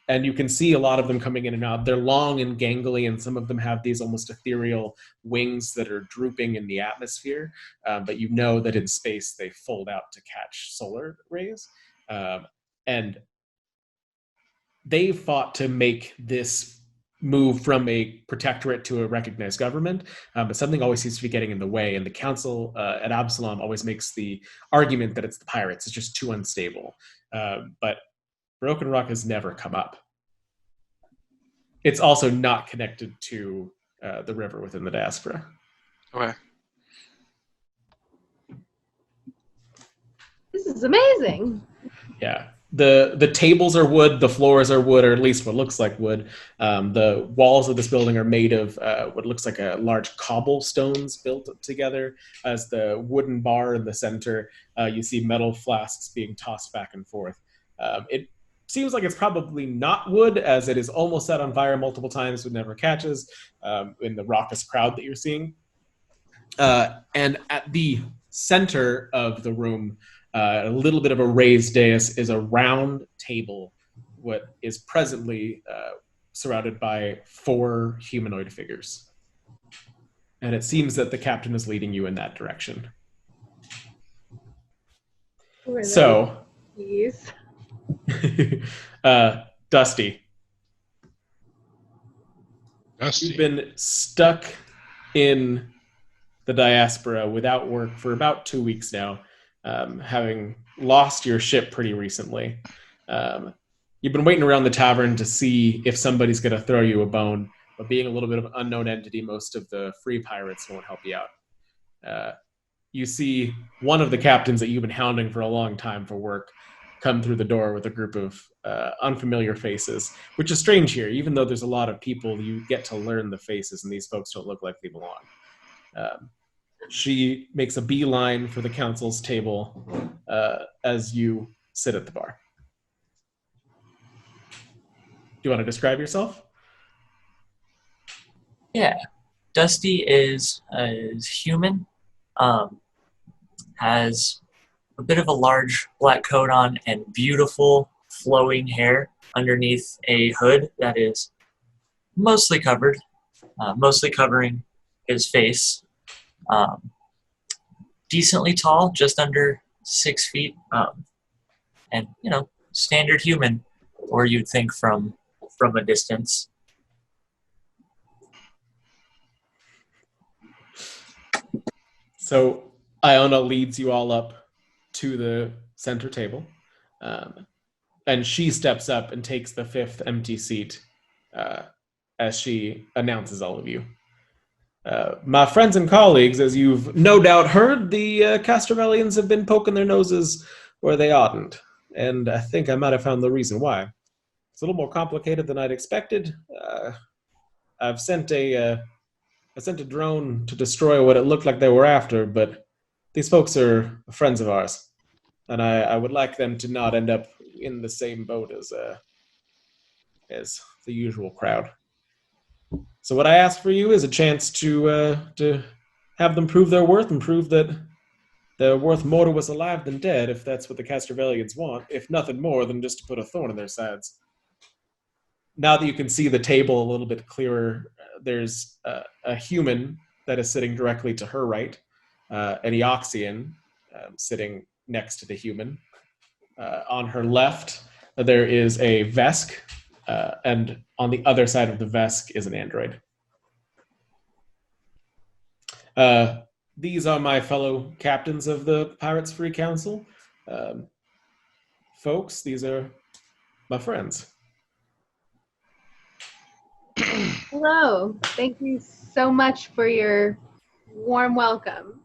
[SPEAKER 1] And you can see a lot of them coming in and out. They're long and gangly, and some of them have these almost ethereal wings that are drooping in the atmosphere. But you know that in space they fold out to catch solar rays. And they fought to make this move from a protectorate to a recognized government, but something always seems to be getting in the way, and the council at Absalom always makes the argument that it's the pirates. It's just too unstable. But Broken Rock has never come up. It's also not connected to the river within the Diaspora.
[SPEAKER 2] Okay.
[SPEAKER 4] This is amazing.
[SPEAKER 1] Yeah. The tables are wood, the floors are wood, or at least what looks like wood. The walls of this building are made of what looks like a large cobblestones built together. As the wooden bar in the center, you see metal flasks being tossed back and forth. It seems like it's probably not wood, as it is almost set on fire multiple times but never catches in the raucous crowd that you're seeing. And at the center of the room, a little bit of a raised dais, is a round table, what is presently surrounded by 4 humanoid figures. And it seems that the captain is leading you in that direction.
[SPEAKER 4] Who are
[SPEAKER 1] So,
[SPEAKER 4] those?
[SPEAKER 1] Dusty, you've been stuck in the Diaspora without work for about 2 weeks now, having lost your ship pretty recently. You've been waiting around the tavern to see if somebody's going to throw you a bone, but being a little bit of an unknown entity, most of the free pirates won't help you out. You see one of the captains that you've been hounding for a long time for work come through the door with a group of unfamiliar faces, which is strange here. Even though there's a lot of people, you get to learn the faces, and these folks don't look like they belong. She makes a beeline for the council's table as you sit at the bar. Do you want to describe yourself?
[SPEAKER 6] Yeah, Dusty is human, has a bit of a large black coat on and beautiful flowing hair underneath a hood that is mostly covered, mostly covering his face. Decently tall, just under 6 feet, and standard human, or you'd think from a distance.
[SPEAKER 1] So Iona leads you all up to the center table, and she steps up and takes the 5th empty seat as she announces all of you. My friends and colleagues, as you've no doubt heard, the Castervellians have been poking their noses where they oughtn't, and I think I might have found the reason why. It's a little more complicated than I'd expected. I've sent a drone to destroy what it looked like they were after, but these folks are friends of ours, and I would like them to not end up in the same boat as the usual crowd. So what I ask for you is a chance to have them prove their worth and prove that they're worth more to us alive than dead, if that's what the Castervellians want, if nothing more than just to put a thorn in their sides. Now that you can see the table a little bit clearer, there's a human that is sitting directly to her right, an Eoxian sitting next to the human. On her left, there is a Vesk, and on the other side of the Vesk is an android. These are my fellow captains of the Pirates Free Council. Folks, these are my friends.
[SPEAKER 4] Hello. Thank you so much for your warm welcome.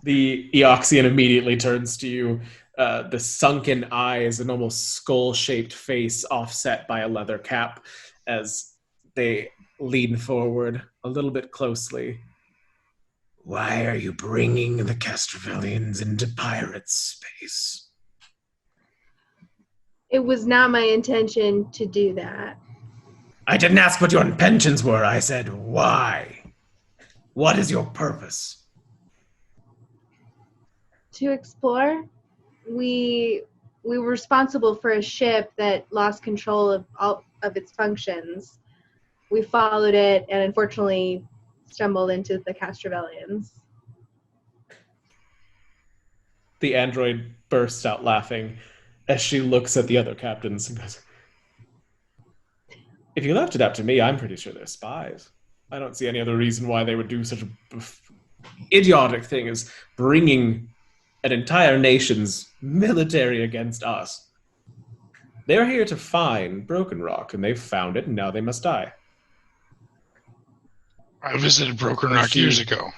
[SPEAKER 1] The Eoxian immediately turns to you, the sunken eyes and almost skull-shaped face offset by a leather cap as they lean forward a little bit closely. Why are you bringing the Castervellians into pirate space?
[SPEAKER 4] It was not my intention to do that.
[SPEAKER 1] I didn't ask what your intentions were. I said, why? What is your purpose?
[SPEAKER 4] To explore, we were responsible for a ship that lost control of all of its functions. We followed it and unfortunately stumbled into the Castervellians.
[SPEAKER 1] The android bursts out laughing as she looks at the other captains and goes, if you left it up to me, I'm pretty sure they're spies. I don't see any other reason why they would do such an idiotic thing as bringing an entire nation's military against us. They're here to find Broken Rock, and they've found it, and now they must die.
[SPEAKER 5] I visited Broken Rock years ago.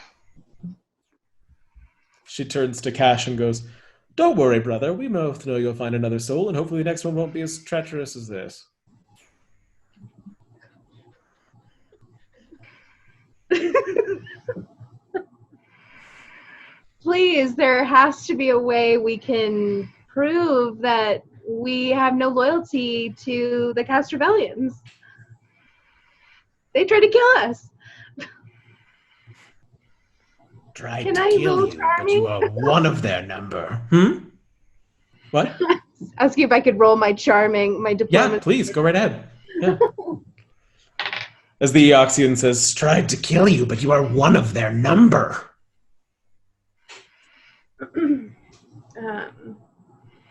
[SPEAKER 1] She turns to Cash and goes, Don't worry, brother. We both know you'll find another soul, and hopefully the next one won't be as treacherous as this.
[SPEAKER 4] Please, there has to be a way we can prove that we have no loyalty to the Castrovellians. They tried to kill us.
[SPEAKER 1] Tried
[SPEAKER 4] Can
[SPEAKER 1] to
[SPEAKER 4] I
[SPEAKER 1] kill
[SPEAKER 4] roll
[SPEAKER 1] you, but you
[SPEAKER 4] charming?
[SPEAKER 1] are one of their number. Hmm? What?
[SPEAKER 4] Asking if I could roll my charming, my
[SPEAKER 1] Yeah,
[SPEAKER 4] diplomacy.
[SPEAKER 1] please, go right ahead. Yeah. As the Eoxian says, tried to kill you, but you are one of their number.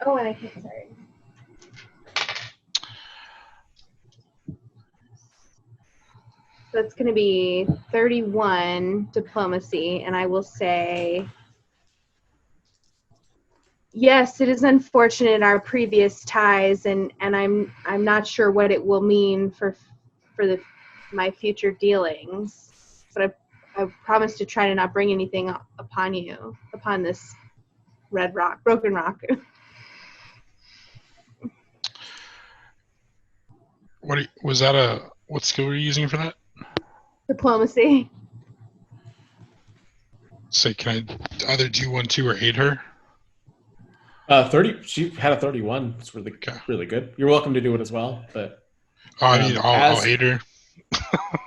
[SPEAKER 4] Oh, and I can't, sorry. So it's going to be 31 diplomacy, and I will say, yes, it is unfortunate our previous ties, and I'm not sure what it will mean for my future dealings, but I promise to try to not bring anything upon this broken rock.
[SPEAKER 5] What skill were you using for that?
[SPEAKER 4] Diplomacy.
[SPEAKER 5] Say, can I either do 1, 2, or aid her?
[SPEAKER 1] 30. She had a 31. It's really good. You're welcome to do it as well, but
[SPEAKER 5] I'll aid her.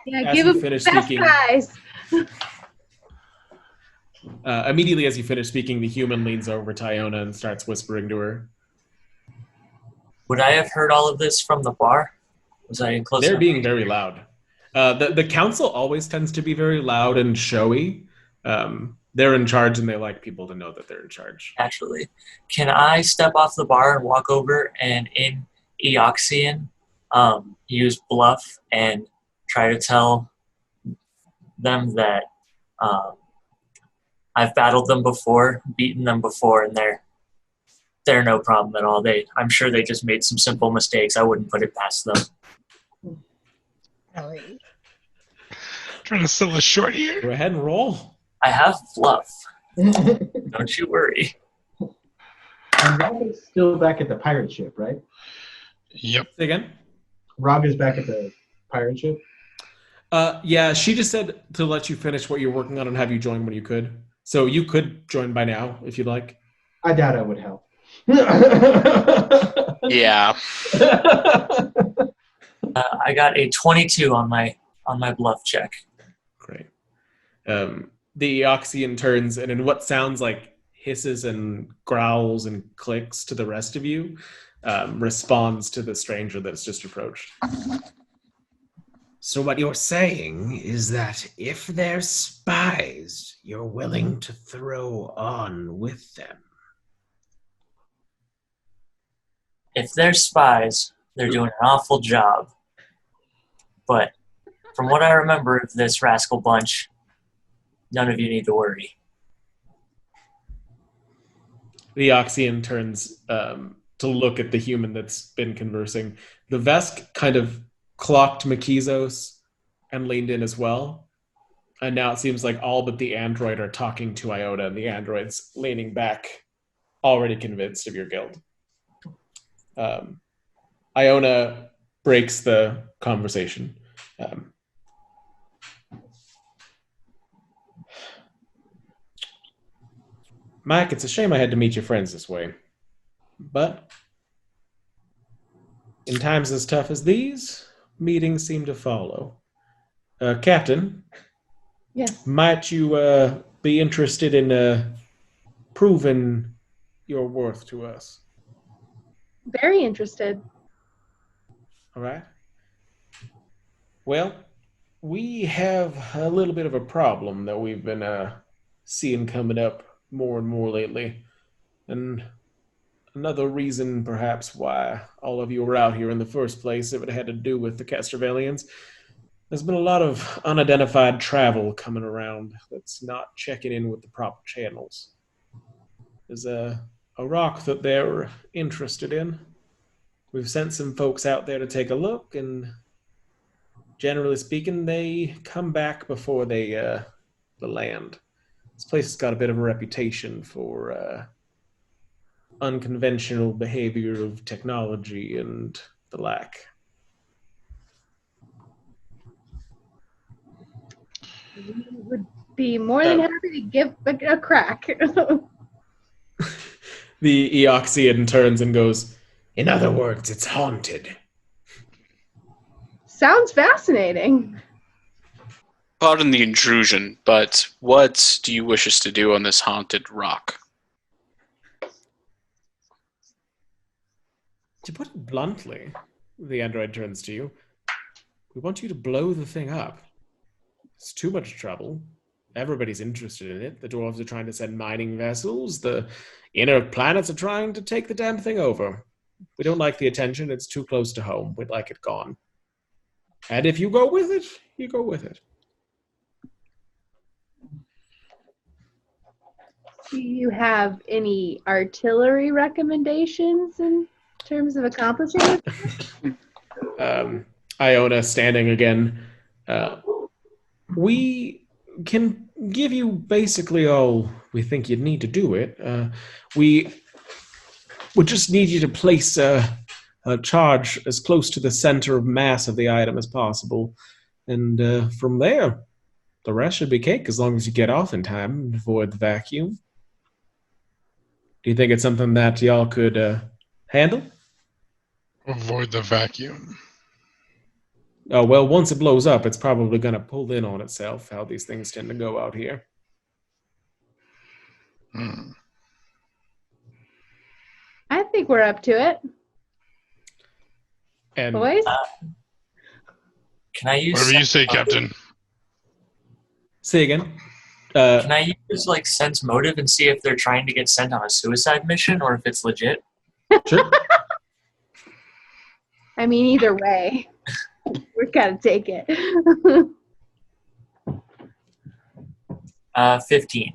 [SPEAKER 4] Yeah, give him
[SPEAKER 1] finish
[SPEAKER 4] best
[SPEAKER 1] speaking,
[SPEAKER 4] prize.
[SPEAKER 1] immediately as you finish speaking, the human leans over to Iona and starts whispering to her.
[SPEAKER 6] Would I have heard all of this from the bar? Was I close
[SPEAKER 1] They're
[SPEAKER 6] enough?
[SPEAKER 1] being very loud. The council always tends to be very loud and showy. They're in charge, and they like people to know that they're in charge.
[SPEAKER 6] Naturally. Can I step off the bar and walk over and in Eoxian use bluff and try to tell them that I've battled them before, beaten them before, and they're no problem at all. I'm sure they just made some simple mistakes. I wouldn't put it past them.
[SPEAKER 7] Really?
[SPEAKER 5] Trying to sell us short here.
[SPEAKER 1] Go ahead and roll.
[SPEAKER 6] I have bluff. Don't you worry.
[SPEAKER 3] And Rob is still back at the pirate ship, right?
[SPEAKER 5] Yep.
[SPEAKER 1] Say again?
[SPEAKER 3] Rob is back at the pirate ship?
[SPEAKER 1] Yeah, she just said to let you finish what you're working on and have you join when you could. So you could join by now if you'd like.
[SPEAKER 3] I doubt I would help.
[SPEAKER 2] Yeah.
[SPEAKER 6] I got a 22 on my bluff check.
[SPEAKER 1] Great. The Eoxian turns and in what sounds like hisses and growls and clicks to the rest of you, responds to the stranger that's just approached.
[SPEAKER 8] So what you're saying is that if they're spies, you're willing to throw on with them.
[SPEAKER 6] If they're spies, they're doing an awful job. But from what I remember of this rascal bunch, none of you need to worry.
[SPEAKER 1] The Eoxian turns to look at the human that's been conversing. The Vesk kind of clocked Makizos and leaned in as well. And now it seems like all but the android are talking to Iona, and the android's leaning back, already convinced of your guild. Iona breaks the conversation. Mike, it's a shame I had to meet your friends this way. But in times as tough as these, meetings seem to follow. Captain,
[SPEAKER 4] Yes.
[SPEAKER 1] might you be interested in proving your worth to us?
[SPEAKER 4] Very interested.
[SPEAKER 1] All right. Well, we have a little bit of a problem that we've been seeing coming up more and more lately. And another reason, perhaps, why all of you were out here in the first place, if it had to do with the Castrovellians, there's been a lot of unidentified travel coming around that's not checking in with the proper channels. There's a rock that they're interested in. We've sent some folks out there to take a look, and generally speaking, they come back before they land. This place has got a bit of a reputation for unconventional behavior of technology and the lack.
[SPEAKER 4] We would be more than happy to give a crack.
[SPEAKER 1] The Eoxian turns and goes,
[SPEAKER 8] In other words, it's haunted.
[SPEAKER 4] Sounds fascinating.
[SPEAKER 2] Pardon the intrusion, but what do you wish us to do on this haunted rock?
[SPEAKER 1] to put it bluntly, the android turns to you. We want you to blow the thing up. It's too much trouble. Everybody's interested in it. The dwarves are trying to send mining vessels. The inner planets are trying to take the damn thing over. We don't like the attention. It's too close to home. We'd like it gone. And if you go with it, you go with it.
[SPEAKER 4] Do you have any artillery recommendations in terms of accomplishing it?
[SPEAKER 1] Iona standing again. We can give you basically all we think you'd need to do it. We would just need you to place a charge as close to the center of mass of the item as possible. And from there, the rest should be cake as long as you get off in time and avoid the vacuum. Do you think it's something that y'all could handle?
[SPEAKER 5] Avoid the vacuum.
[SPEAKER 1] Oh, well, once it blows up, it's probably going to pull in on itself, how these things tend to go out here.
[SPEAKER 4] I think we're up to it.
[SPEAKER 1] And
[SPEAKER 4] Boys?
[SPEAKER 6] Can I use...
[SPEAKER 5] Whatever you say, Captain.
[SPEAKER 1] say again.
[SPEAKER 6] Can I use, like, sense motive and see if they're trying to get sent on a suicide mission or if it's legit?
[SPEAKER 1] Sure.
[SPEAKER 4] I mean, either way, we've got to take it.
[SPEAKER 6] 15.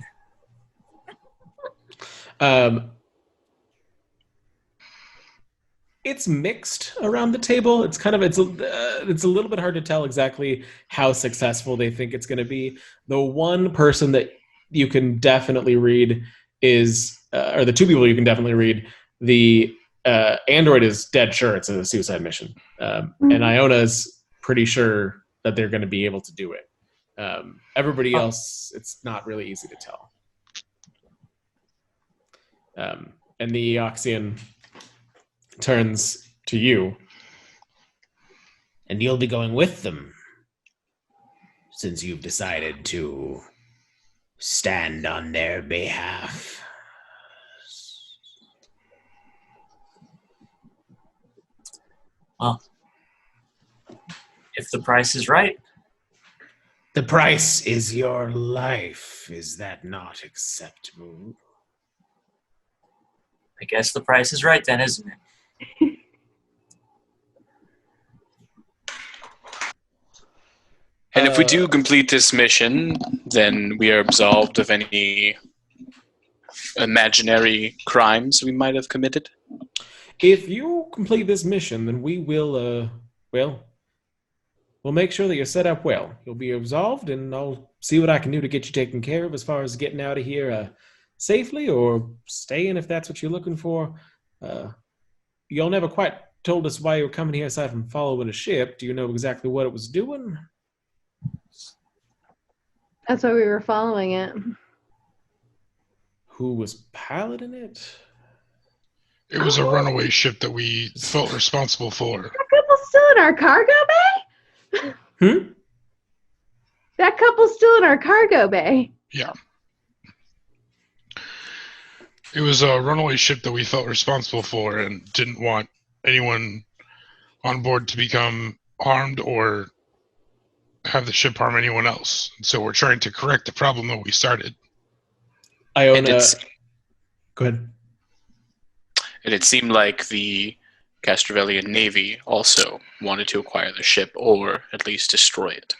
[SPEAKER 1] It's mixed around the table. It's kind of it's a little bit hard to tell exactly how successful they think it's going to be. The one person that you can definitely read is, or the two people you can definitely read. The android is dead sure it's a suicide mission, and Iona's pretty sure that they're going to be able to do it. Everybody else, it's not really easy to tell. And the Eoxian turns to you.
[SPEAKER 8] And you'll be going with them, since you've decided to stand on their behalf.
[SPEAKER 6] Well, if the price is right.
[SPEAKER 8] The price is your life. Is that not acceptable?
[SPEAKER 6] I guess the price is right then, isn't it?
[SPEAKER 2] And if we do complete this mission, then we are absolved of any imaginary crimes we might have committed.
[SPEAKER 1] If you complete this mission, then we will, we'll make sure that you're set up well. You'll be absolved, and I'll see what I can do to get you taken care of as far as getting out of here safely or staying if that's what you're looking for. Y'all never quite told us why you were coming here aside from following a ship. Do you know exactly what it was doing?
[SPEAKER 4] That's why we were following it.
[SPEAKER 1] Who was piloting it?
[SPEAKER 5] It was a runaway ship that we felt responsible for.
[SPEAKER 4] That couple's still in our cargo bay? That couple's still in our cargo bay.
[SPEAKER 5] Yeah. It was a runaway ship that we felt responsible for and didn't want anyone on board to become harmed or have the ship harm anyone else. So we're trying to correct the problem that we started.
[SPEAKER 1] Iona, go ahead.
[SPEAKER 2] And it seemed like the Castrovellian Navy also wanted to acquire the ship or at least destroy it.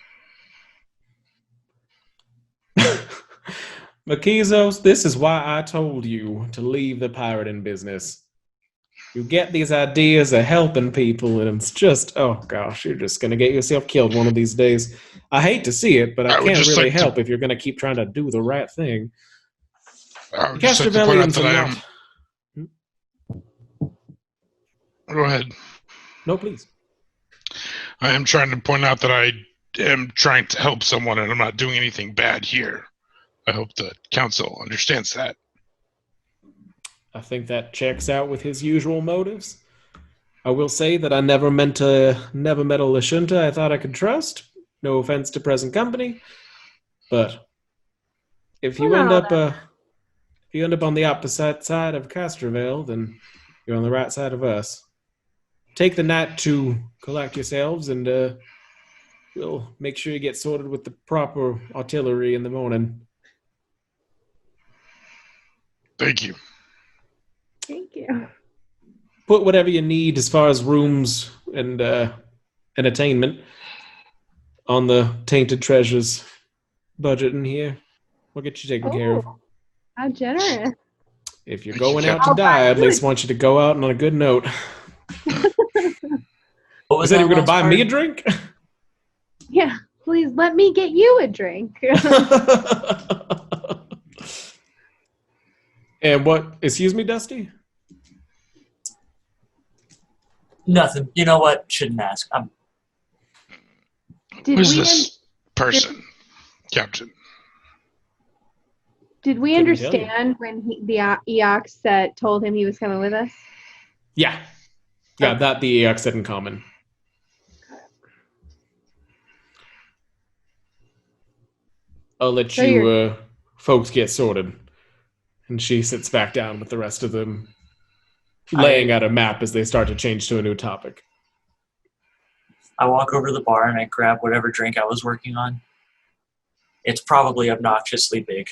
[SPEAKER 1] Makizos, this is why I told you to leave the pirating business. You get these ideas of helping people, and it's just, oh gosh, you're just going to get yourself killed one of these days. I hate to see it, but I can't really help if you're going to keep trying to do the right thing.
[SPEAKER 5] I would just like to point out that Go ahead.
[SPEAKER 1] No, please.
[SPEAKER 5] I am trying to point out that I am trying to help someone and I'm not doing anything bad here. I hope the council understands that.
[SPEAKER 1] I think that checks out with his usual motives. I will say that I never met a Lashunta I thought I could trust. No offense to present company, but if
[SPEAKER 4] We're
[SPEAKER 1] you
[SPEAKER 4] not
[SPEAKER 1] end
[SPEAKER 4] all
[SPEAKER 1] up if you end up on the opposite side of Castrovale, then you're on the right side of us. Take the night to collect yourselves, and we'll make sure you get sorted with the proper artillery in the morning.
[SPEAKER 5] Thank you.
[SPEAKER 4] Thank you.
[SPEAKER 1] Put whatever you need as far as rooms and entertainment on the Tainted Treasures budget in here. We'll get you taken care of.
[SPEAKER 4] How generous.
[SPEAKER 1] If you're
[SPEAKER 5] Thank you,
[SPEAKER 1] going out to
[SPEAKER 4] Captain.
[SPEAKER 1] die, I at
[SPEAKER 4] I'll buy
[SPEAKER 1] least want you to go out on a good note.
[SPEAKER 6] What
[SPEAKER 1] You
[SPEAKER 6] was
[SPEAKER 1] said
[SPEAKER 6] that
[SPEAKER 1] you were going to
[SPEAKER 6] last
[SPEAKER 1] buy
[SPEAKER 6] part?
[SPEAKER 1] me a drink?
[SPEAKER 4] Yeah, please let me get you a drink.
[SPEAKER 1] And what? Excuse me, Dusty?
[SPEAKER 6] Nothing. You know what? Shouldn't ask.
[SPEAKER 4] Did
[SPEAKER 5] Who's
[SPEAKER 4] we
[SPEAKER 5] this person, Captain?
[SPEAKER 4] did we
[SPEAKER 1] Couldn't tell you.
[SPEAKER 4] understand when the Eox that told him he was coming with us?
[SPEAKER 1] Yeah. Yeah, that the EX had in common. I'll let
[SPEAKER 4] So
[SPEAKER 1] you folks get sorted. And she sits back down with the rest of them, laying out a map as they start to change to a new topic.
[SPEAKER 6] I walk over to the bar and I grab whatever drink I was working on. It's probably obnoxiously big.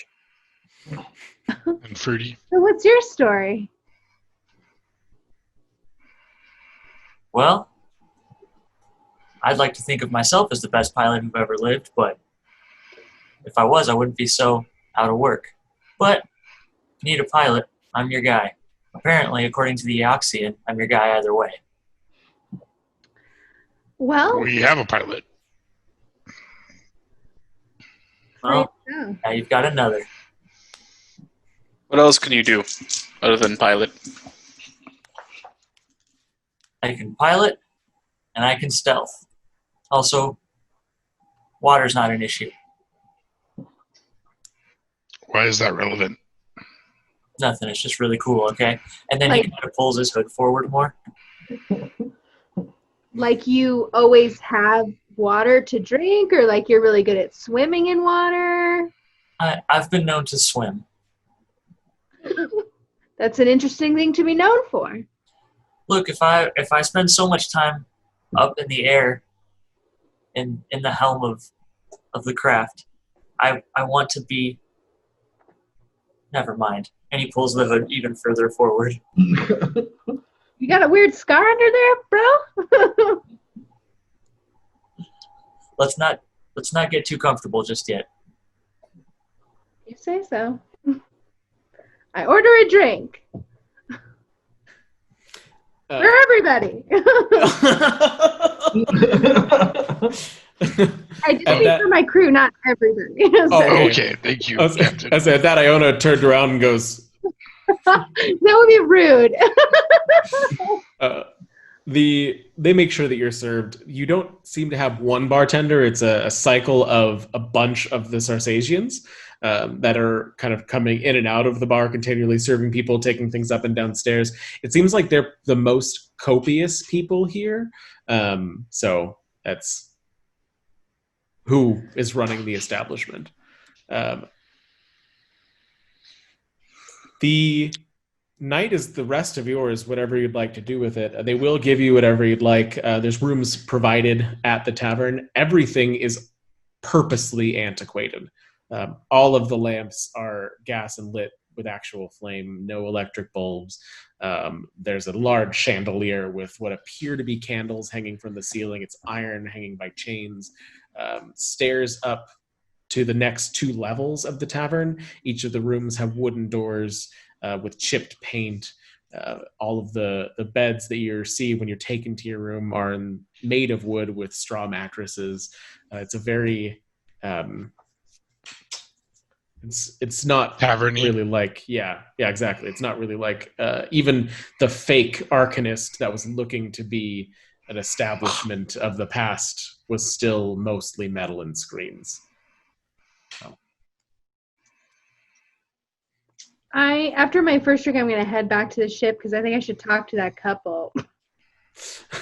[SPEAKER 5] And fruity.
[SPEAKER 4] So what's your story?
[SPEAKER 6] Well, I'd like to think of myself as the best pilot who've ever lived, but if I was, I wouldn't be so out of work. But if you need a pilot, I'm your guy. Apparently, according to the Eoxian, I'm your guy either way.
[SPEAKER 4] Well,
[SPEAKER 5] We have a pilot.
[SPEAKER 6] Well,
[SPEAKER 4] oh.
[SPEAKER 6] now you've got another.
[SPEAKER 2] What else can you do other than pilot?
[SPEAKER 6] I can pilot, and I can stealth. Also, water's not an issue.
[SPEAKER 5] Why is that relevant?
[SPEAKER 6] Nothing. It's just really cool, okay? And then he
[SPEAKER 4] Like-
[SPEAKER 6] kind of pulls his hood forward more.
[SPEAKER 4] Like you always have water to drink, or like you're really good at swimming in water?
[SPEAKER 6] I've been known to swim.
[SPEAKER 4] That's an interesting thing to be known for.
[SPEAKER 6] Look, if I spend so much time up in the air, in the helm of the craft, I want to be. Never mind. And he pulls the hood even further forward.
[SPEAKER 4] You got a weird scar under there, bro?
[SPEAKER 6] Let's not get too comfortable just yet.
[SPEAKER 4] You say so. I order a drink for everybody. I just
[SPEAKER 1] And
[SPEAKER 4] speak
[SPEAKER 1] that-
[SPEAKER 4] for my crew, not everybody.
[SPEAKER 1] Oh,
[SPEAKER 4] So-
[SPEAKER 5] Okay, thank you,
[SPEAKER 1] I
[SPEAKER 5] Captain.
[SPEAKER 1] said that Iona turned around and goes,
[SPEAKER 4] that would be rude.
[SPEAKER 1] they make sure that you're served. You don't seem to have one bartender. It's a cycle of a bunch of the Sarsasians that are kind of coming in and out of the bar, continually serving people, taking things up and downstairs. It seems like they're the most copious people here. So that's who is running the establishment. The night is the rest of yours, whatever you'd like to do with it. They will give you whatever you'd like. There's rooms provided at the tavern. Everything is purposely antiquated. All of the lamps are gas and lit with actual flame, no electric bulbs. There's a large chandelier with what appear to be candles hanging from the ceiling. It's iron hanging by chains. Stairs up to the next two levels of the tavern. Each of the rooms have wooden doors with chipped paint. All of the beds that you see when you're taken to your room are made of wood with straw mattresses. It's a very It's not
[SPEAKER 5] Taverny.
[SPEAKER 1] really like exactly. It's not really like even the fake Arcanist that was looking to be an establishment of the past was still mostly metal and screens. So.
[SPEAKER 4] After my first drink, I'm gonna head back to the ship because I think I should talk to that couple.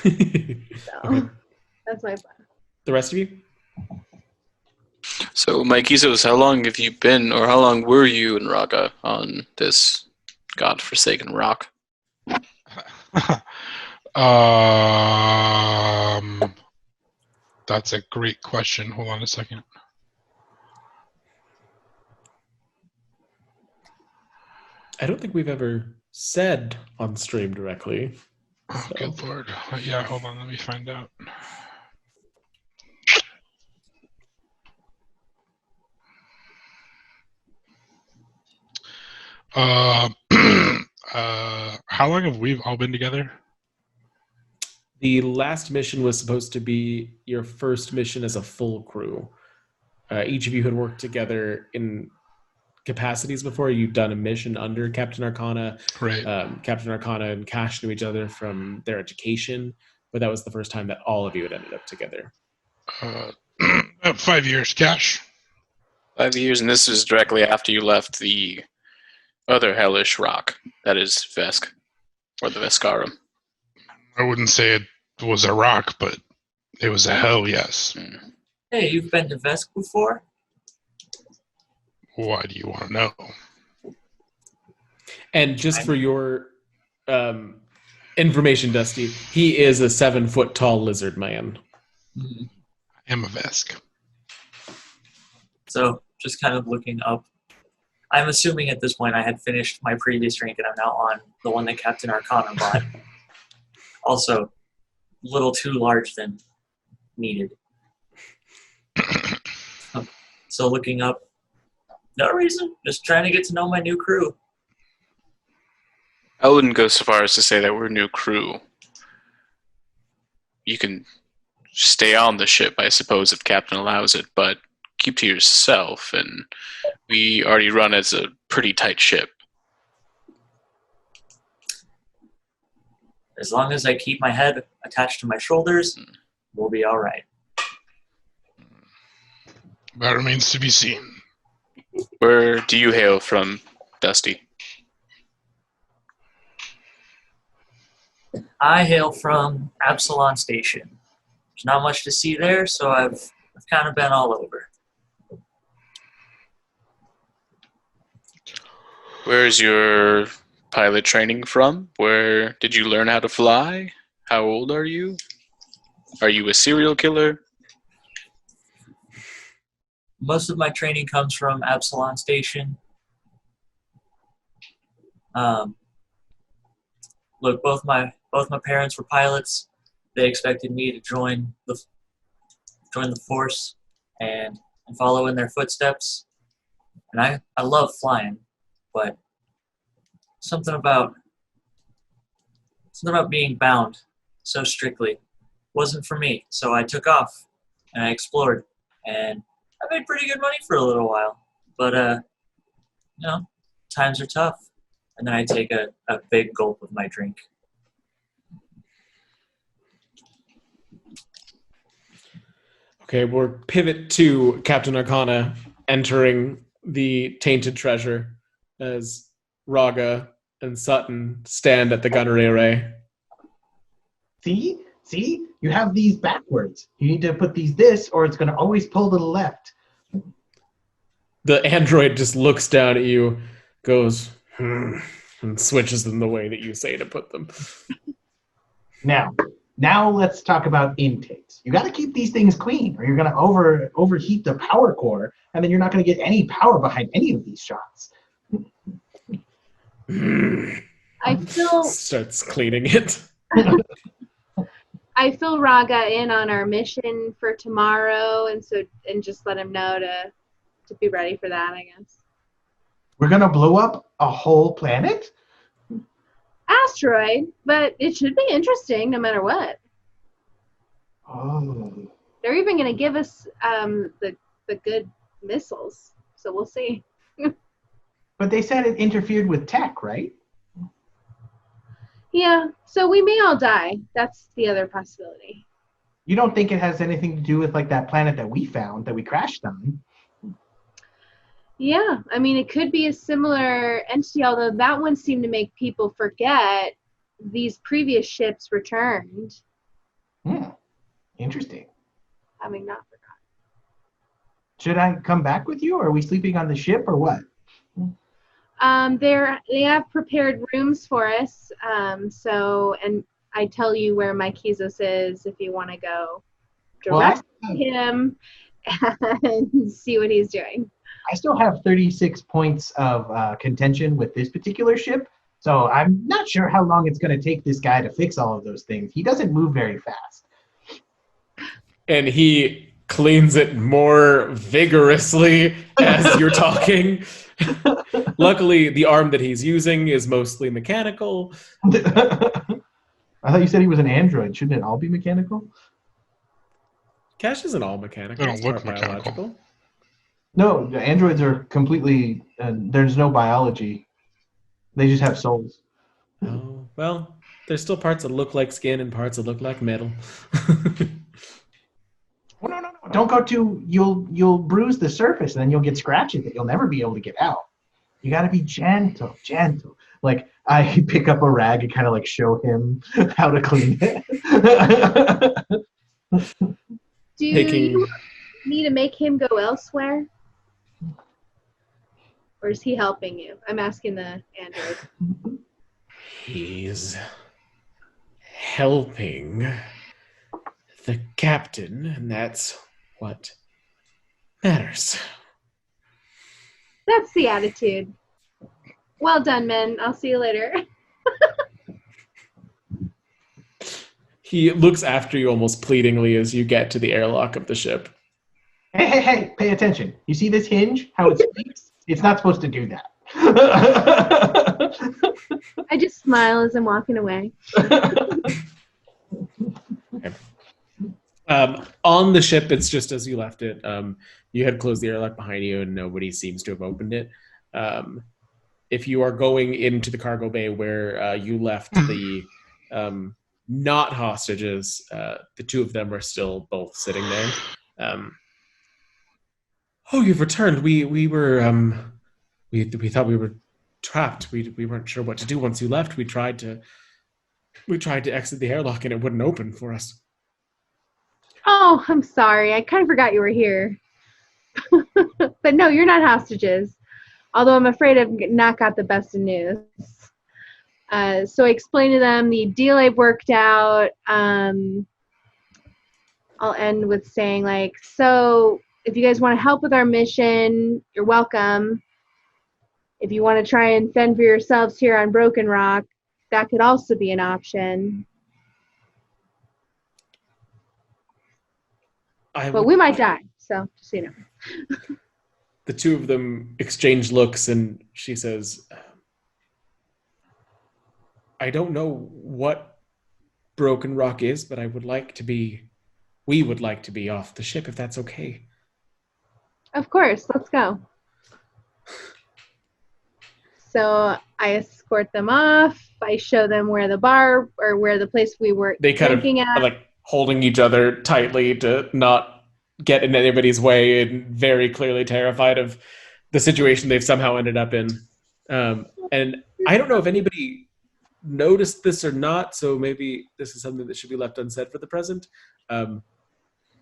[SPEAKER 1] Okay.
[SPEAKER 4] That's my plan.
[SPEAKER 1] The rest of you?
[SPEAKER 2] So, Mikizos, how long have you been, or how long were you and Raga on this godforsaken rock?
[SPEAKER 5] That's a great question. Hold on a second.
[SPEAKER 1] I don't think we've ever said on stream directly.
[SPEAKER 5] Oh,
[SPEAKER 1] So.
[SPEAKER 5] good lord. Yeah, hold on. Let me find out. How long have we all been together?
[SPEAKER 1] The last mission was supposed to be your first mission as a full crew. Each of you had worked together in capacities before. You'd done a mission under Captain Arcana.
[SPEAKER 5] Right.
[SPEAKER 1] Captain Arcana and Cash knew each other from their education, but that was the first time that all of you had ended up together.
[SPEAKER 5] 5 years, Cash.
[SPEAKER 2] 5 years, and this was directly after you left the other hellish rock, that is Vesk, or the Vescarum.
[SPEAKER 5] I wouldn't say it was a rock, but it was a hell, yes.
[SPEAKER 6] Hey, you've been to Vesk before?
[SPEAKER 5] Why do you want to know?
[SPEAKER 1] And just for your information, Dusty, he is a 7-foot tall lizard man.
[SPEAKER 5] I am a Vesk.
[SPEAKER 6] So, just kind of looking up. I'm assuming at this point I had finished my previous drink and I'm now on the one that Captain Arcana bought. Also, a little too large than needed. So looking up, no reason, just trying to get to know my new crew.
[SPEAKER 2] I wouldn't go so far as to say that we're new crew. You can stay on the ship, I suppose, if Captain allows it, but keep to yourself, and we already run as a pretty tight ship.
[SPEAKER 6] As long as I keep my head attached to my shoulders, we'll be all right.
[SPEAKER 5] That remains to be seen.
[SPEAKER 2] Where do you hail from, Dusty?
[SPEAKER 6] I hail from Absalon Station. There's not much to see there, so I've kind of been all over.
[SPEAKER 2] Where is your pilot training from? Where did you learn how to fly? How old are you? Are you a serial killer?
[SPEAKER 6] Most of my training comes from Absalon Station. Look, both my parents were pilots. They expected me to join the force and follow in their footsteps. And I love flying, but something about being bound so strictly wasn't for me. So I took off and I explored, and I made pretty good money for a little while. But times are tough. And then I take a big gulp of my drink.
[SPEAKER 1] Okay, we'll pivot to Captain Arcana entering the tainted treasure as Raga and Sutton stand at the gunnery array.
[SPEAKER 3] See? You have these backwards. You need to put these this, or it's going to always pull to the left.
[SPEAKER 1] The android just looks down at you, goes, and switches them the way that you say to put them.
[SPEAKER 3] Now let's talk about intakes. You got to keep these things clean, or you're going to overheat the power core, and then you're not going to get any power behind any of these shots.
[SPEAKER 4] I fill
[SPEAKER 1] starts cleaning it.
[SPEAKER 4] I fill Raga in on our mission for tomorrow, and just let him know to be ready for that, I guess.
[SPEAKER 3] We're going to blow up a whole planet?
[SPEAKER 4] Asteroid, but it should be interesting no matter what.
[SPEAKER 3] Oh.
[SPEAKER 4] They're even going to give us the good missiles, so we'll see.
[SPEAKER 3] But they said it interfered with tech, right?
[SPEAKER 4] Yeah, so we may all die. That's the other possibility.
[SPEAKER 3] You don't think it has anything to do with like that planet that we found, that we crashed on?
[SPEAKER 4] Yeah, I mean, it could be a similar entity, although that one seemed to make people forget these previous ships returned,
[SPEAKER 3] Interesting.
[SPEAKER 4] having not forgotten.
[SPEAKER 3] Should I come back with you, or are we sleeping on the ship, or what?
[SPEAKER 4] They have prepared rooms for us. And I tell you where my Kizos is if you want to go direct to him and see what he's doing.
[SPEAKER 3] I still have 36 points of contention with this particular ship, so I'm not sure how long it's going to take this guy to fix all of those things. He doesn't move very fast.
[SPEAKER 1] And he cleans it more vigorously as you're talking. Luckily, the arm that he's using is mostly mechanical.
[SPEAKER 3] I thought you said he was an android. Shouldn't it all be mechanical?
[SPEAKER 1] Cash isn't all mechanical.
[SPEAKER 5] They don't
[SPEAKER 1] It's
[SPEAKER 5] look
[SPEAKER 1] part
[SPEAKER 5] mechanical.
[SPEAKER 1] biological.
[SPEAKER 3] No, the androids are completely, there's no biology. They just have souls.
[SPEAKER 1] Oh, well, there's still parts that look like skin and parts that look like metal.
[SPEAKER 3] Oh, no. Don't go too, you'll bruise the surface and then you'll get scratches that you'll never be able to get out. You got to be gentle. Like, I pick up a rag and kind of like show him how to clean it.
[SPEAKER 4] Do you need to make him go elsewhere? Or is he helping you? I'm asking the android.
[SPEAKER 1] He's helping the captain, and that's what matters.
[SPEAKER 4] That's the attitude. Well done, men. I'll see you later.
[SPEAKER 1] He looks after you almost pleadingly as you get to the airlock of the ship.
[SPEAKER 3] Hey, pay attention. You see this hinge? How it speaks? It's not supposed to do that.
[SPEAKER 4] I just smile as I'm walking away.
[SPEAKER 1] Okay. On the ship, it's just as you left it. You had closed the airlock behind you, and nobody seems to have opened it. If you are going into the cargo bay where you left the not hostages, the two of them are still both sitting there. Oh, you've returned. We were we thought we were trapped. We weren't sure what to do once you left. We tried to exit the airlock and it wouldn't open for us.
[SPEAKER 4] Oh, I'm sorry. I kind of forgot you were here. But no, you're not hostages. Although I'm afraid I've not got the best of news. So I explained to them the deal I've worked out. I'll end with saying, like, so if you guys want to help with our mission, you're welcome. If you want to try and fend for yourselves here on Broken Rock, that could also be an option. But we might die, so just so you know.
[SPEAKER 1] The two of them exchange looks, and she says, I don't know what Broken Rock is, but we would like to be off the ship if that's okay.
[SPEAKER 4] Of course, let's go. So I escort them off. I show them where the bar or where the place we were drinking at.
[SPEAKER 1] Like holding each other tightly to not get in anybody's way, and very clearly terrified of the situation they've somehow ended up in. And I don't know if anybody noticed this or not, so maybe this is something that should be left unsaid for the present.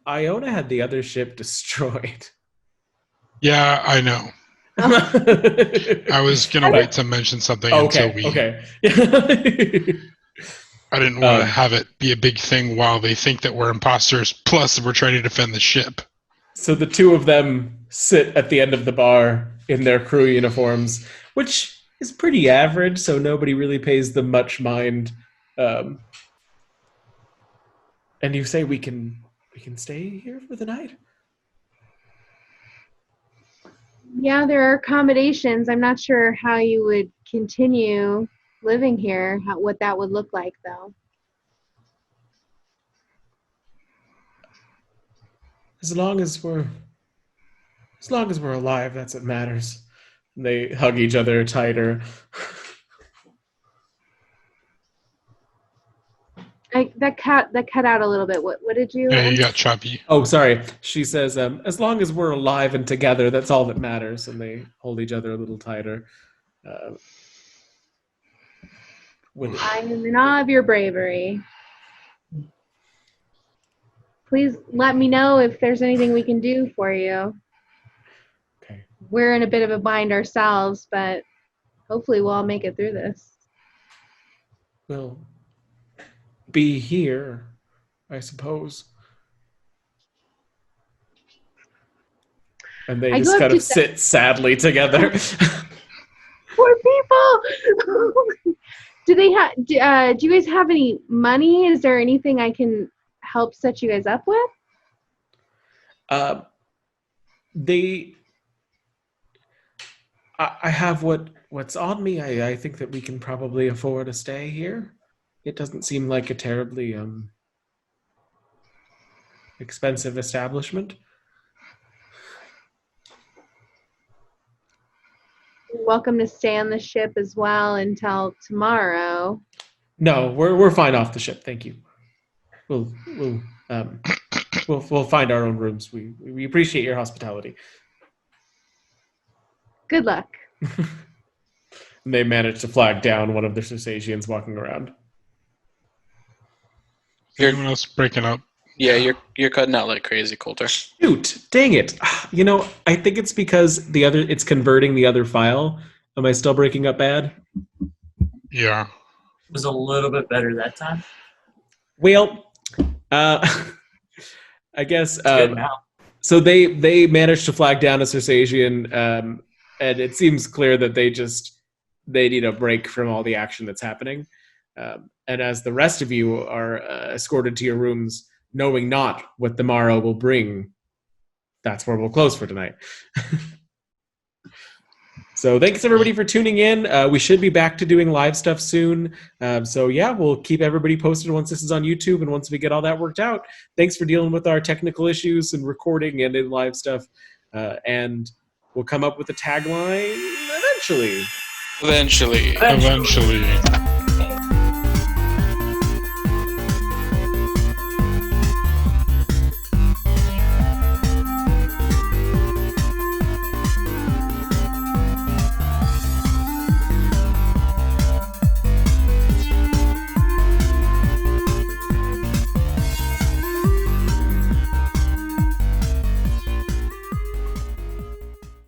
[SPEAKER 1] Iona had the other ship destroyed.
[SPEAKER 5] Yeah, I know. I was going to wait to mention something until we...
[SPEAKER 1] Okay.
[SPEAKER 5] I didn't want to have it be a big thing while they think that we're imposters, plus we're trying to defend the ship.
[SPEAKER 1] So the two of them sit at the end of the bar in their crew uniforms, which is pretty average, so nobody really pays them much mind. And you say we can stay here for the night?
[SPEAKER 4] Yeah, there are accommodations. I'm not sure how you would continue living here, what that would look like, though.
[SPEAKER 1] As long as we're alive, that's what matters. They hug each other tighter.
[SPEAKER 4] That cut out a little bit. What did you?
[SPEAKER 5] Yeah, you got choppy.
[SPEAKER 1] Oh, sorry. She says, as long as we're alive and together, that's all that matters. And they hold each other a little tighter.
[SPEAKER 4] I am in awe of your bravery. Please let me know if there's anything we can do for you.
[SPEAKER 1] Okay.
[SPEAKER 4] We're in a bit of a bind ourselves, but hopefully we'll all make it through this.
[SPEAKER 1] We'll be here, I suppose. And they just kind of sit sadly together.
[SPEAKER 4] Poor people. Do they have? Do you guys have any money? Is there anything I can help set you guys up with?
[SPEAKER 1] I have what's on me. I think that we can probably afford a stay here. It doesn't seem like a terribly expensive establishment.
[SPEAKER 4] You're welcome to stay on the ship as well until tomorrow.
[SPEAKER 1] No, we're fine off the ship. Thank you. We'll find our own rooms. We appreciate your hospitality.
[SPEAKER 4] Good luck.
[SPEAKER 1] And they manage to flag down one of the Circassians walking around.
[SPEAKER 5] Anyone else breaking up?
[SPEAKER 2] Yeah, you're cutting out like crazy, Coulter.
[SPEAKER 1] Shoot, dang it. You know, I think it's because it's converting the other file. Am I still breaking up bad?
[SPEAKER 5] Yeah.
[SPEAKER 6] It was a little bit better that time.
[SPEAKER 1] Well, I guess
[SPEAKER 6] Good now.
[SPEAKER 1] so they managed to flag down a Circassian, and it seems clear that they need a break from all the action that's happening. And as the rest of you are escorted to your rooms, knowing not what the morrow will bring, that's where we'll close for tonight. So thanks everybody for tuning in. We should be back to doing live stuff soon. So yeah, we'll keep everybody posted once this is on YouTube and once we get all that worked out. Thanks for dealing with our technical issues and recording and in live stuff. And we'll come up with a tagline eventually.
[SPEAKER 2] Eventually.
[SPEAKER 5] Eventually.